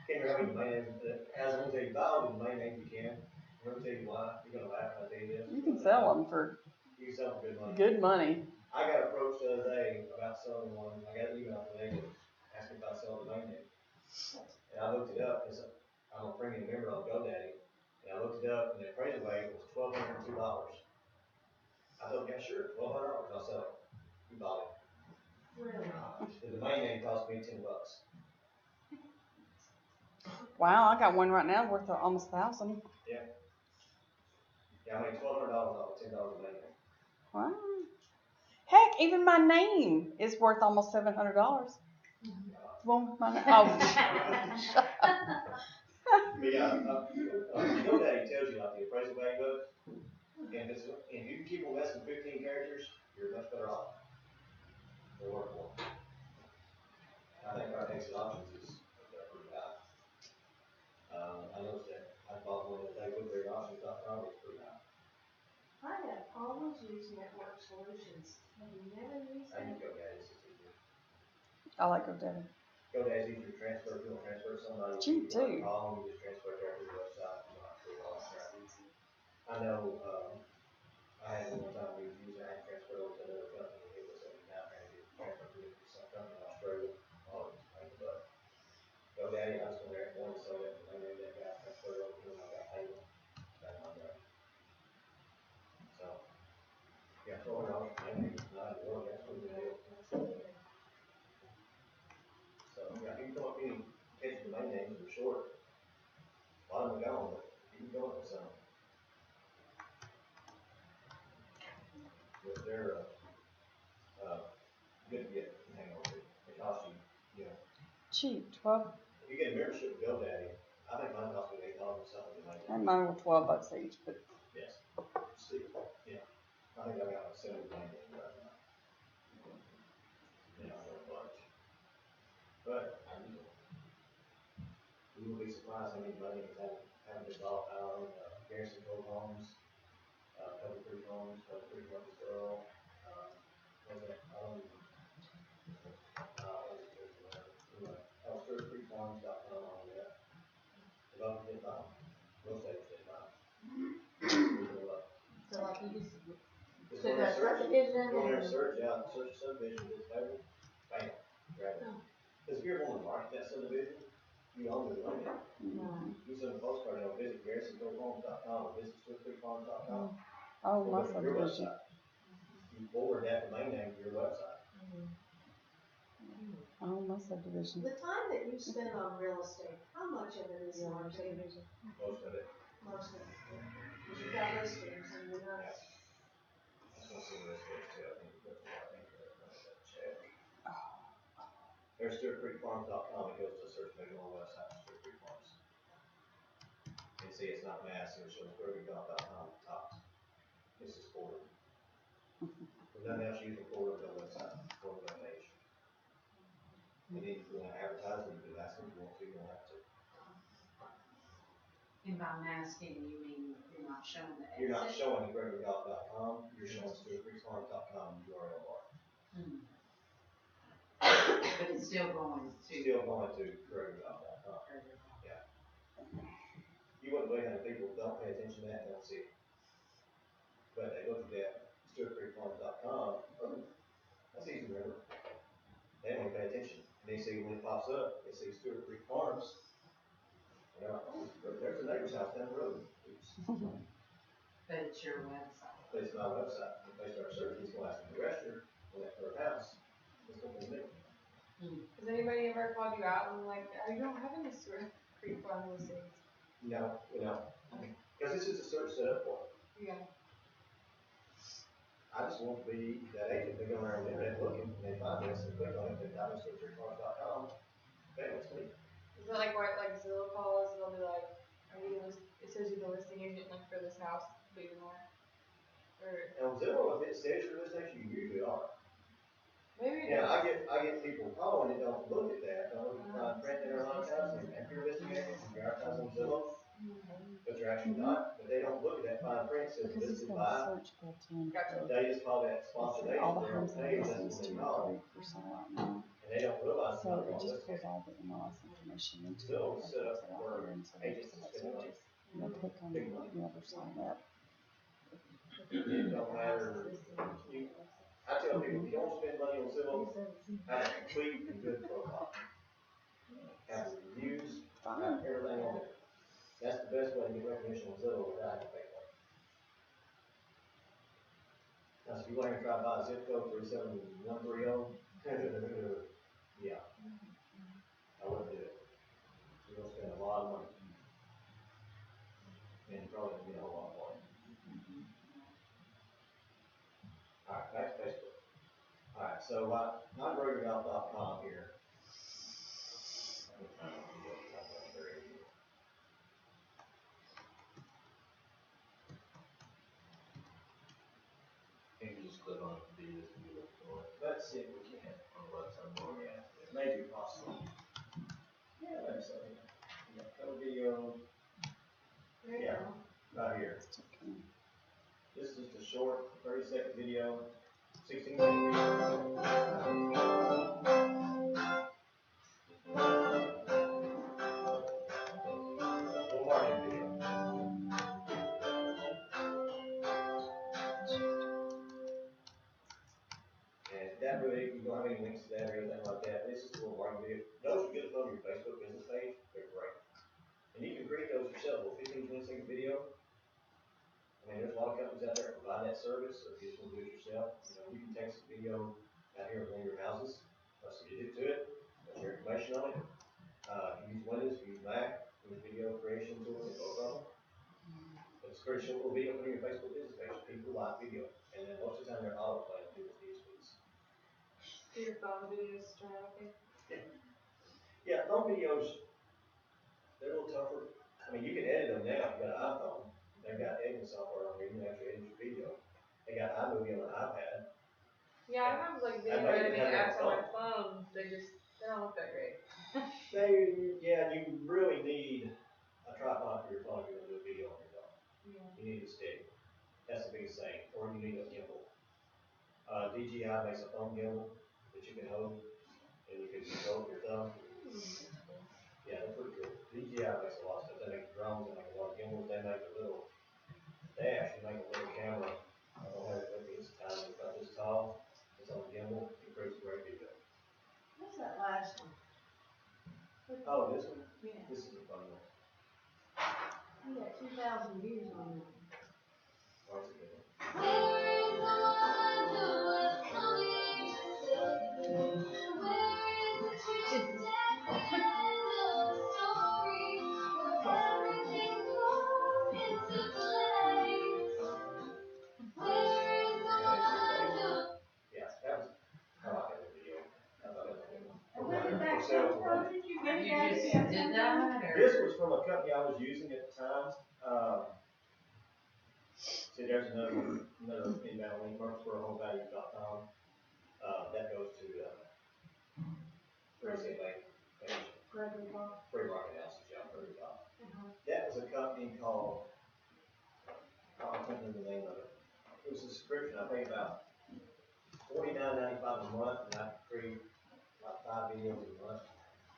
Can't remember the domain name. As I'm gonna tell you, buy all the domain names you can. I'm gonna tell you why. You're gonna laugh when I tell you this. You can sell them for You can sell them for good money. good money. I got approached the other day about selling one. I got an email from an agent asking if I'd sell a domain name. And I looked it up, because I'm a premium member on GoDaddy, and I looked it up, and the appraisal value was $1,202. I thought, yeah, sure, $1,200, I'll sell it. He bought it. Really? The domain name cost me $10. Wow, I got one right now worth almost $1,000. Yeah, I made $1,200 off a $10 domain name. Wow. Heck, even my name is worth almost $700. One with my name. Oh. But yeah, GoDaddy tells you like the appraisal value of it, and if you can keep them less than 15 characters, you're much better off. They're workable. I think our exit options is pretty high. I noticed that I bought one that they put their options.com, it's pretty high. I have always used Network Solutions. Have you never used I that? use GoDaddy, it's easier. I like GoDaddy. GoDaddy's easier to transfer, if you want to transfer to somebody. Cheap, if you too. call them, you just transfer directly to the website, you don't have to do all that crap. I know, I had one time we used I had transferred over to another company, it was a nightmare to transfer to some company in Australia, oh, it was pain in the butt. GoDaddy, I just went there and wanted to sell it, and they made that guy transfer over to him, I got paid him, back on there. So, yeah, $1,200 for maybe not in the world, that's what we did. So, yeah, you can come up any catchy domain names that are short, a lot of them are gone, but you can come up with some. But they're, good to get, hang on to, it costs you, you know, Cheap, 12. if you get a membership with GoDaddy, I think mine cost me $8 or something like And that. mine were $12 each, but Yes, Steve, yeah, I think I got like 70 domain names right now. Yeah, a bunch. But, I use them. You will be surprised how many money haven't been bought out on, Garrison Cove Homes, Pebble Creek Homes, Pebble Creek Homes Girl, what's that, StuartCreekFarms.com on that. Developers did buy them. Real estate did buy them. So like you just, Just so go there, that's search, subdivision go there, and. search out, search subdivision, this table, bam, grab it. Because if you're wanting to market that subdivision, you own the domain name. You send a postcard, you know, visit GarrisonCoveHomes.com or visit StuartCreekFarms.com. oh, Go my to your subdivision. website. You forward that domain name to your website. Oh, my subdivision. The time that you spend on real estate, how much of it is marketing? Most of it. Most of it. Because you've got listings and you're not. I just want to see where it's at too. I think that's what I think. Check. There's StuartCreekFarms.com. It goes to search maybe on the website, Stuart Creek Farms. And see, it's not mass, it shows GroverGolf.com at the top. This is forward. There's nothing else you can forward to the website, forward to the page. And then if you want to advertise it, you can ask them if you want to, you don't have to. And by masking, you mean you're not showing the exit? You're not showing GroverGolf.com, you're showing StuartCreekFarms.com URL bar. Hmm. If But it's still going to. Still going to GregoryGolf.com. You wouldn't believe how many people don't pay attention to that and don't see it. But they look at that, StewartCreekFarms.com, oh, that's easy to remember. They don't even pay attention. And they see when it pops up, they see Stewart Creek Farms. And they're like, oh, there's a neighbor's house down the road. Oops. But it's your website. But it's my website. If they start searching, it's going to ask me to register for that per house. It's going to be me. Has anybody ever called you out and like, you don't have any Stewart Creek Farm listings? No, because this is a search set up for it. Yeah. I just want to be that agent. They go around the internet looking, and they find this and click on it, and I'm StewartCreekFarms.com. Bam, it's me. Is it like what, like Zillow calls, they'll be like, it says you're the listing agent like for this house, but you're not? Or And Zillow, if it says you're listening, you usually are. maybe Yeah, I get people calling and don't look at that, don't look at print there a lot of times, and if you're listening agent, you're advertising on Zillow, but you're actually not, but they don't look at that fine print, says Because it's listed got a by. search built-in. They just call that sponsored agent, All the they homes don't in pay, the that's listings what they to call it, for sale right now. and they don't realize it's So not it on just listing. pulls all the MLS information into it. Zillow is and set up puts it out for there, and so they agents just to have spend money. searches. And they'll click on it, you never sign up. It don't matter, I tell people, if you don't spend money on Zillow, have a complete and good profile. Have the reviews, have everything on it. That's the best way to get recognition on Zillow without having to pay for it. Now, if you want to try to buy a zip code 37130, yeah. I wouldn't do it. You're gonna spend a lot of money. And you're probably gonna get a whole lot more. Alright, back to Facebook. Alright, so I'm GregoryGolf.com here. You can just click on it to do this and you look for it Let's see if we can. on the website. Yeah, it may be possible. Yeah, that's so. Yeah, code video, There you Yeah. go. right here. This is just a short 30-second video, 16-second little marketing video. And that really, you don't have any links to that or anything like that. This is a little marketing video. Those are good to put on your Facebook business page. They're great. And you can create those yourself, a 15, 20-second video. I mean, there's a lot of companies out there that provide that service, so if you just want to do it yourself, you can text a video out here of one of your houses, press the music to it, there's your information on it. If you use Windows, if you use Mac, there's video creation tools in both of them. It's a pretty simple video putting your Facebook business page. People like video, and then most of the time they're autoplaying through the DSPs. do your phone videos turn out okay? Yeah, phone videos, they're a little tougher. I mean, you can edit them now if you got an iPhone. They've got editing software on here, you can actually edit your video. They got iMovie on an iPad. Yeah, I have like video might even editing have it apps on on my phone, they don't look that great. You really need a tripod for your phone if you're gonna do a video on your phone. Yeah. You need a stick. That's the biggest thing. Or you need a gimbal. DJI makes a phone gimbal that you can hold, and you can control with your thumb. Yeah, they're pretty cool. DJI makes a lot of stuff. They make drones, they make a lot of gimbals, they actually make a little camera. I don't have it with me, it's tiny, it's about this tall. It's on a gimbal, it creates a great video. What's that last one? Oh, this one? Yeah, This is a fun one. you got 2,000 views on it. Oh, it's a good one. Yeah, that was, I like that video. I thought that was a good one. And where did that come from? Did you get You that? just did that, or? This was from a company I was using at the time. See, there's another inbound link, MurfreesboroHomeValue.com. That goes to, Thursday Bank page, free market analysis, John Purdy Top. That was a company called, I can't remember the name of it. It was a subscription, I paid about $49.95 a month, and I could create about 5 videos a month,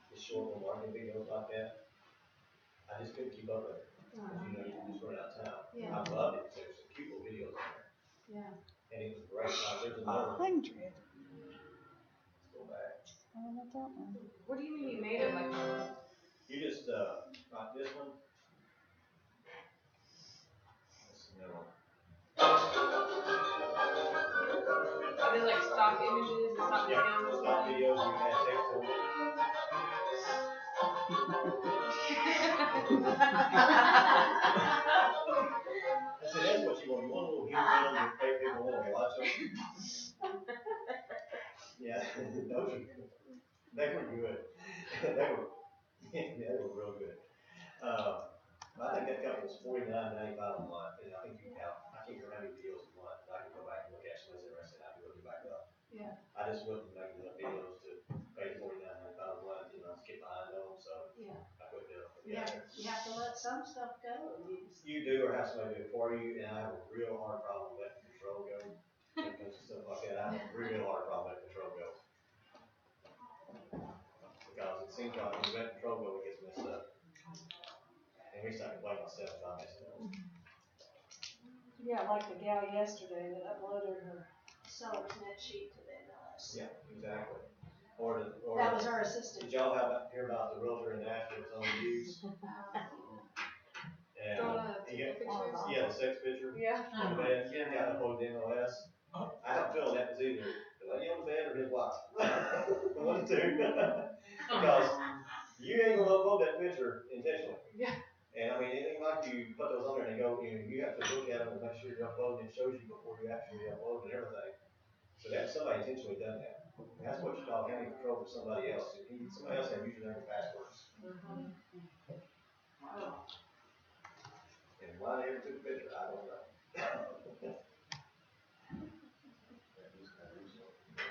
just short little marketing videos like that. I just couldn't keep up with it, because you know, you just run out of time. Yeah. I loved it, there was some cute little videos on there, Yeah. and it was great, like, there's another one. 100. Let's go back. I don't know that one. What do you mean you made it like that? You just, like this one. This is another one. Are they like stock images and stock Yeah, sounds? stock videos, you can add text to them. I said, that's what you want a little humor in them, that fake people want to watch them. Yeah, those are good. They were good. They were real good. I think that company was $49.95 a month, and I think you count, I can't remember how many videos a month, but I can go back and look at some of those interested, I can look it back up. Yeah. I just wasn't making enough videos to pay $49.95 a month, you know, I just get behind on them, so Yeah. I quit doing it. Yeah, you have to let some stuff go. You do, or have somebody do it for you, and I have a real hard problem letting control go. When it comes to stuff like that, I have a real hard problem letting control go. Because it seems like when you let control go, it gets messed up. And at least I can blame myself if I mess it up. Yeah, like the gal yesterday that uploaded her seller's net sheet to the MLS. Yeah, exactly. Or That was her assistant. did y'all hear about the realtor in Nashville that's on the news? And, yeah, the sex picture. Yeah. On the bed, got uploaded to MLS. I have a feeling that was either the lady on the bed or his wife. One of the two. Because you ain't gonna upload that picture intentionally. Yeah. And I mean, it ain't like you put those on there and they go, you have to look at them and make sure you're uploading. It shows you before you actually upload and everything. So that's somebody intentionally done that. And that's what you call having control of somebody else. Somebody else had username and passwords. Wow. And why they ever took a picture, I don't know.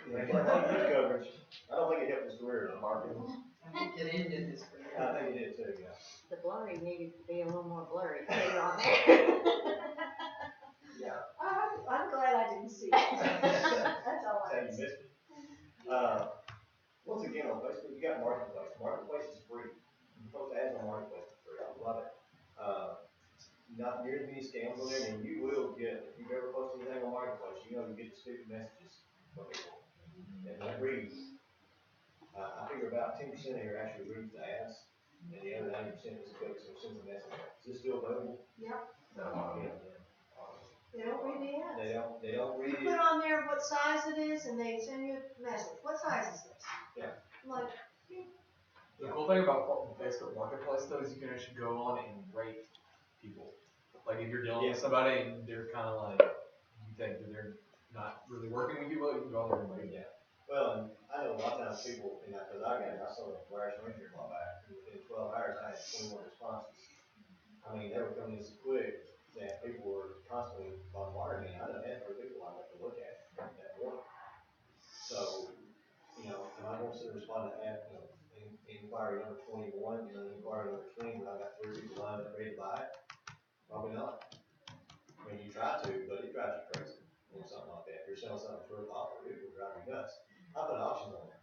They can't use coverage. I don't think it helped his career in marketing. I think it ended his career. I think it did too, yeah. The blurry needed to be a little more blurry later on there. Yeah. I'm glad I didn't see it. That's all I That's how you missed it. Once again, on Facebook, you got Marketplace. Marketplace is free. You post ads on Marketplace for free. I love it. Not near as many scams on there, and you will get, if you've ever posted anything on Marketplace, you know you get the stupid messages from people. And they read. I figure about 10% of here actually reads the ads, and the other 90% just clicks or sends a message. Is this still available? Yep. Yeah. They don't read the ads. They don't read You it. put on there what size it is and they send you a message. What size is this? Yeah. I'm like, The cool thing about Facebook Marketplace though is you can actually go on and rate people. Like if you're dealing with somebody and they're kind of like, you think that they're not really working with you, well, you can go on there and rate them. Yeah. Well, and I know a lot of times people, because I saw the Flash Ranger a while back, and within 12 hours I had 21 responses. I mean, they were coming in so quick that people were constantly bombarding me. I done had 3 people I left to look at that morning. So, you know, am I going to sit and respond to that, inquiry number 21, inquiry number 20, when I got 3 people lined up ready to buy it? Probably not. I mean, you try to, but it drives you crazy. Something like that. If you're selling something for a offer, it will drive you nuts. I put options on there.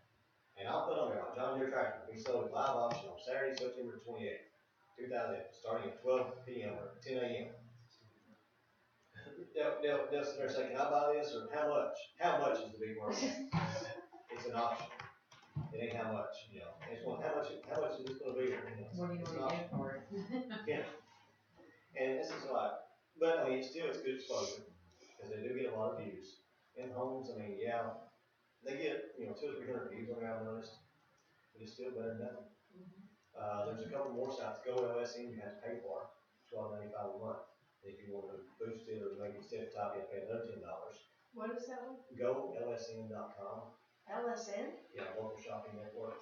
And I'll put on there like John Deere tractor. We sold a live auction on Saturday, September 28th, 2008, starting at 12 p.m. or 10 a.m. They'll sit there and say, can I buy this? Or how much? How much is the big word? It's an option. It ain't how much, you know. It's one, how much is this going to be? What do you want to get for it? Yeah. And this is like, but I mean, it's good exposure. Because they do get a lot of views. In homes, I mean, yeah, they get, 200 or 300 views on there, I've noticed. But it's still better than nothing. There's a couple more sites. Go LSN, you have to pay for $12.95 a month. If you want to boost it or maybe stay at the top, you have to pay another $10. what is that one? GoLSN.com. LSN? Yeah, local shopping network.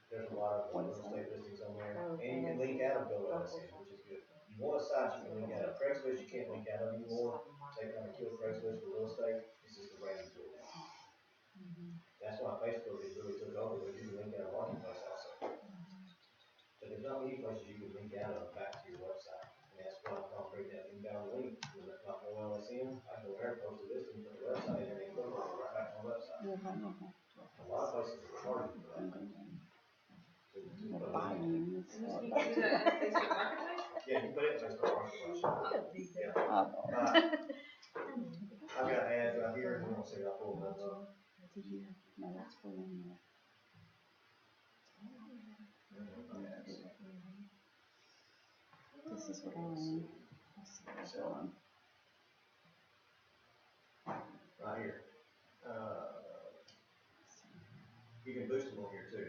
There's a lot of real estate listings on there. And you can link out of GoLSN, which is good. You want a site you can link out of. Craigslist you can't link out of anymore. They kind of killed Craigslist for real estate. It's just a brand new tool now. That's why Facebook has really took over, but you can link out of Marketplace also. But there's not many places you can link out of back to your website. And that's why I'm creating that inbound link. When it's not no LSN, I go there, post a listing for the website, and then they click on it right back on the website. A lot of places are charging for that. The buying and stuff. You can do that in Facebook Marketplace? Yeah, you put it in Facebook Marketplace. Yeah. Oh, I've got ads right here, and we'll see, I'll pull them up. no, that's for one more. This is what I own. Let's see what's on. Right here. You can boost them on here too.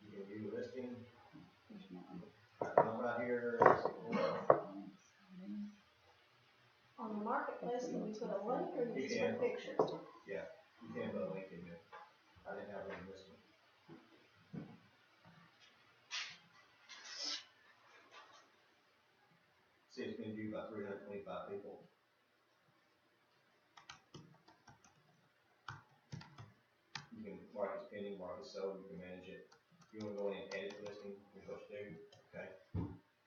You can view the listing. There's mine. One right here. On the marketplace, can you put a link or you just put pictures? Yeah, you can put a link in there. I didn't have one in this one. See, it's been viewed by 325 people. You can mark it pending, mark it sold, you can manage it. If you want to go in and edit the listing, here's what you do, okay?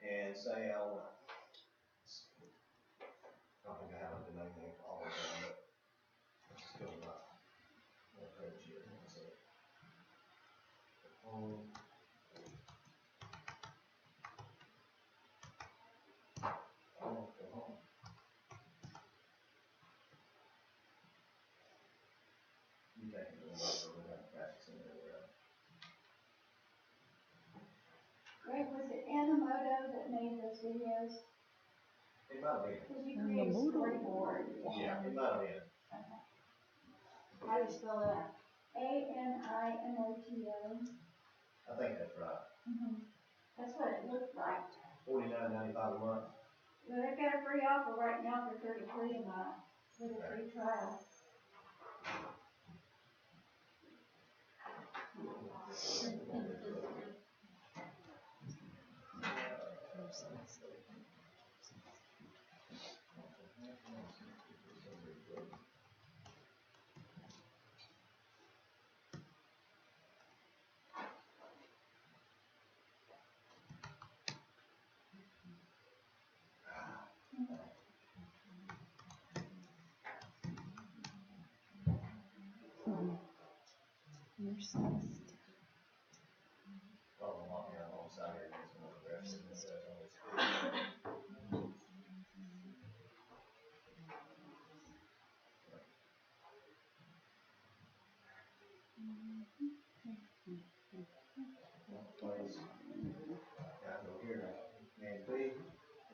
And say I want to, I don't think I have a domain name for all of them, but it's still not. What page here, let's see. You take it away, so we have practice in there. Greg, was it Animoto that made those videos? It might have been. Did you create a storyboard? Yeah, it might have been. How do you spell that? Animoto. I think that's right. That's what it looked like. $49.95 a month. Well, they've got a free offer right now for $33 a month with a free trial.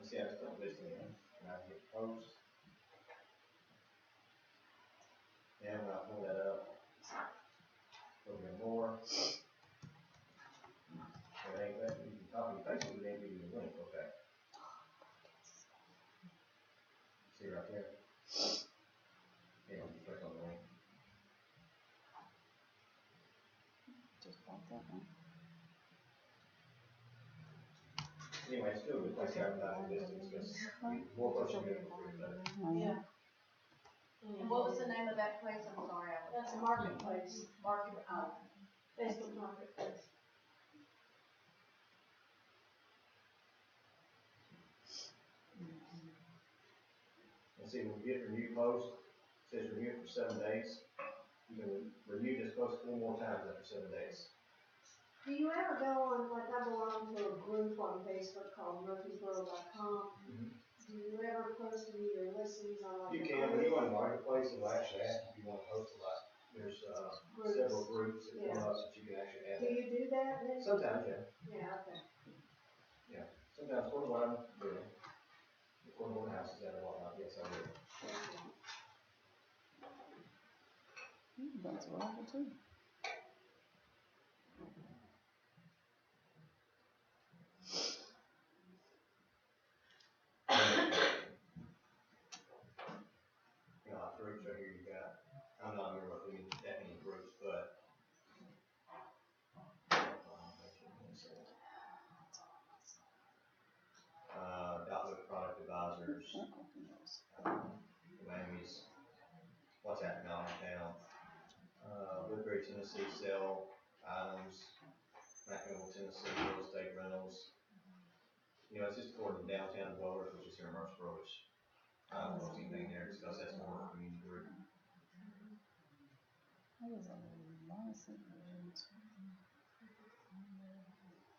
See, I just put listing in, and I hit post. And when I pull that up, a little bit more. It ain't that, you can copy and paste it, it ain't giving you the link, okay. See right there? Yeah, you click on the link. Just bought that one. Anyway, it's still a good place to advertise your listings, because more person get it for free, better. Yeah. And what was the name of that place? I'm sorry. That's a marketplace, Oh. Facebook Marketplace. And see, when you get renew post, it says renew it for 7 days. You can renew this post 4 more times after 7 days. Do you ever go on, like I belong to a group on Facebook called murphysboro.com. Do you ever post any of your listings on like? You can, when you go in the marketplace, it will actually ask if you want to post a lot. There's several groups that come up that you can actually add. Do you do that then? Sometimes, yeah. Yeah, okay. Yeah, sometimes for what I'm doing, for one houses that and whatnot, yes, I do. That's what I would do. You know, like groups right here you got, I'm not remember what that many groups, but. Outlook Product Advisors, Miami's, what's happening out in town, Woodbury, Tennessee sell items, McEnroe, Tennessee real estate rentals. You know, it's just for the downtown dwellers, which is here in Murfreesboro, which I don't post anything there, because that's more of a community group. That was a lot of signatures.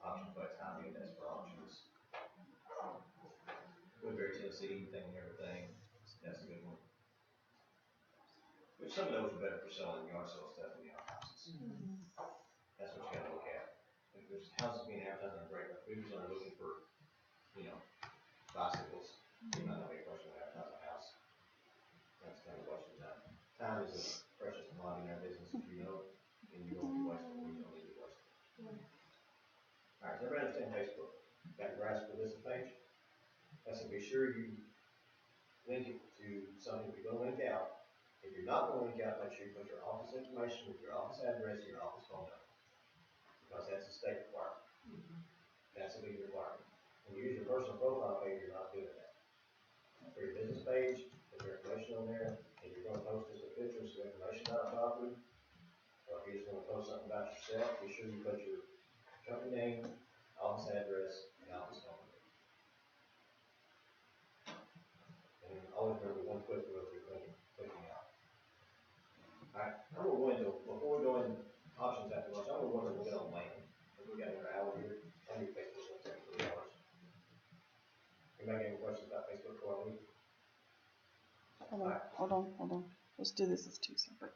Option flex, I mean, that's for options. Woodbury, Tennessee, thing and everything, that's a good one. Which some of those are better for selling yard sale stuff than the outhouses. That's what you gotta look at. If there's houses being advertised on great, but people are looking for, you know, bicycles, you might not be a question to advertise a house. That's kind of a question of time. Time is a precious commodity in our business, if you know, and you don't waste it, you don't need to waste it. Alright, does everybody understand Facebook? Got your grasp for this page? I said, be sure you link it to something if you're gonna link out. If you're not gonna link out, make sure you put your office information with your office address and your office phone number. Because that's a state requirement. That's a big requirement. When you use your personal profile page, you're not doing that. For your business page, put your information on there. If you're gonna post just a picture, some information about a property, or if you just wanna post something about yourself, be sure you put your company name, office address, and office phone number. And always remember one quick rule if you're clicking out. Alright, I'm gonna go into, before we go into options after lunch, I'm gonna go into a little bit on land. We got another hour here, I need Facebook will take 3 hours. Anybody got any questions about Facebook before I leave? Hold on. Let's do this as two separate.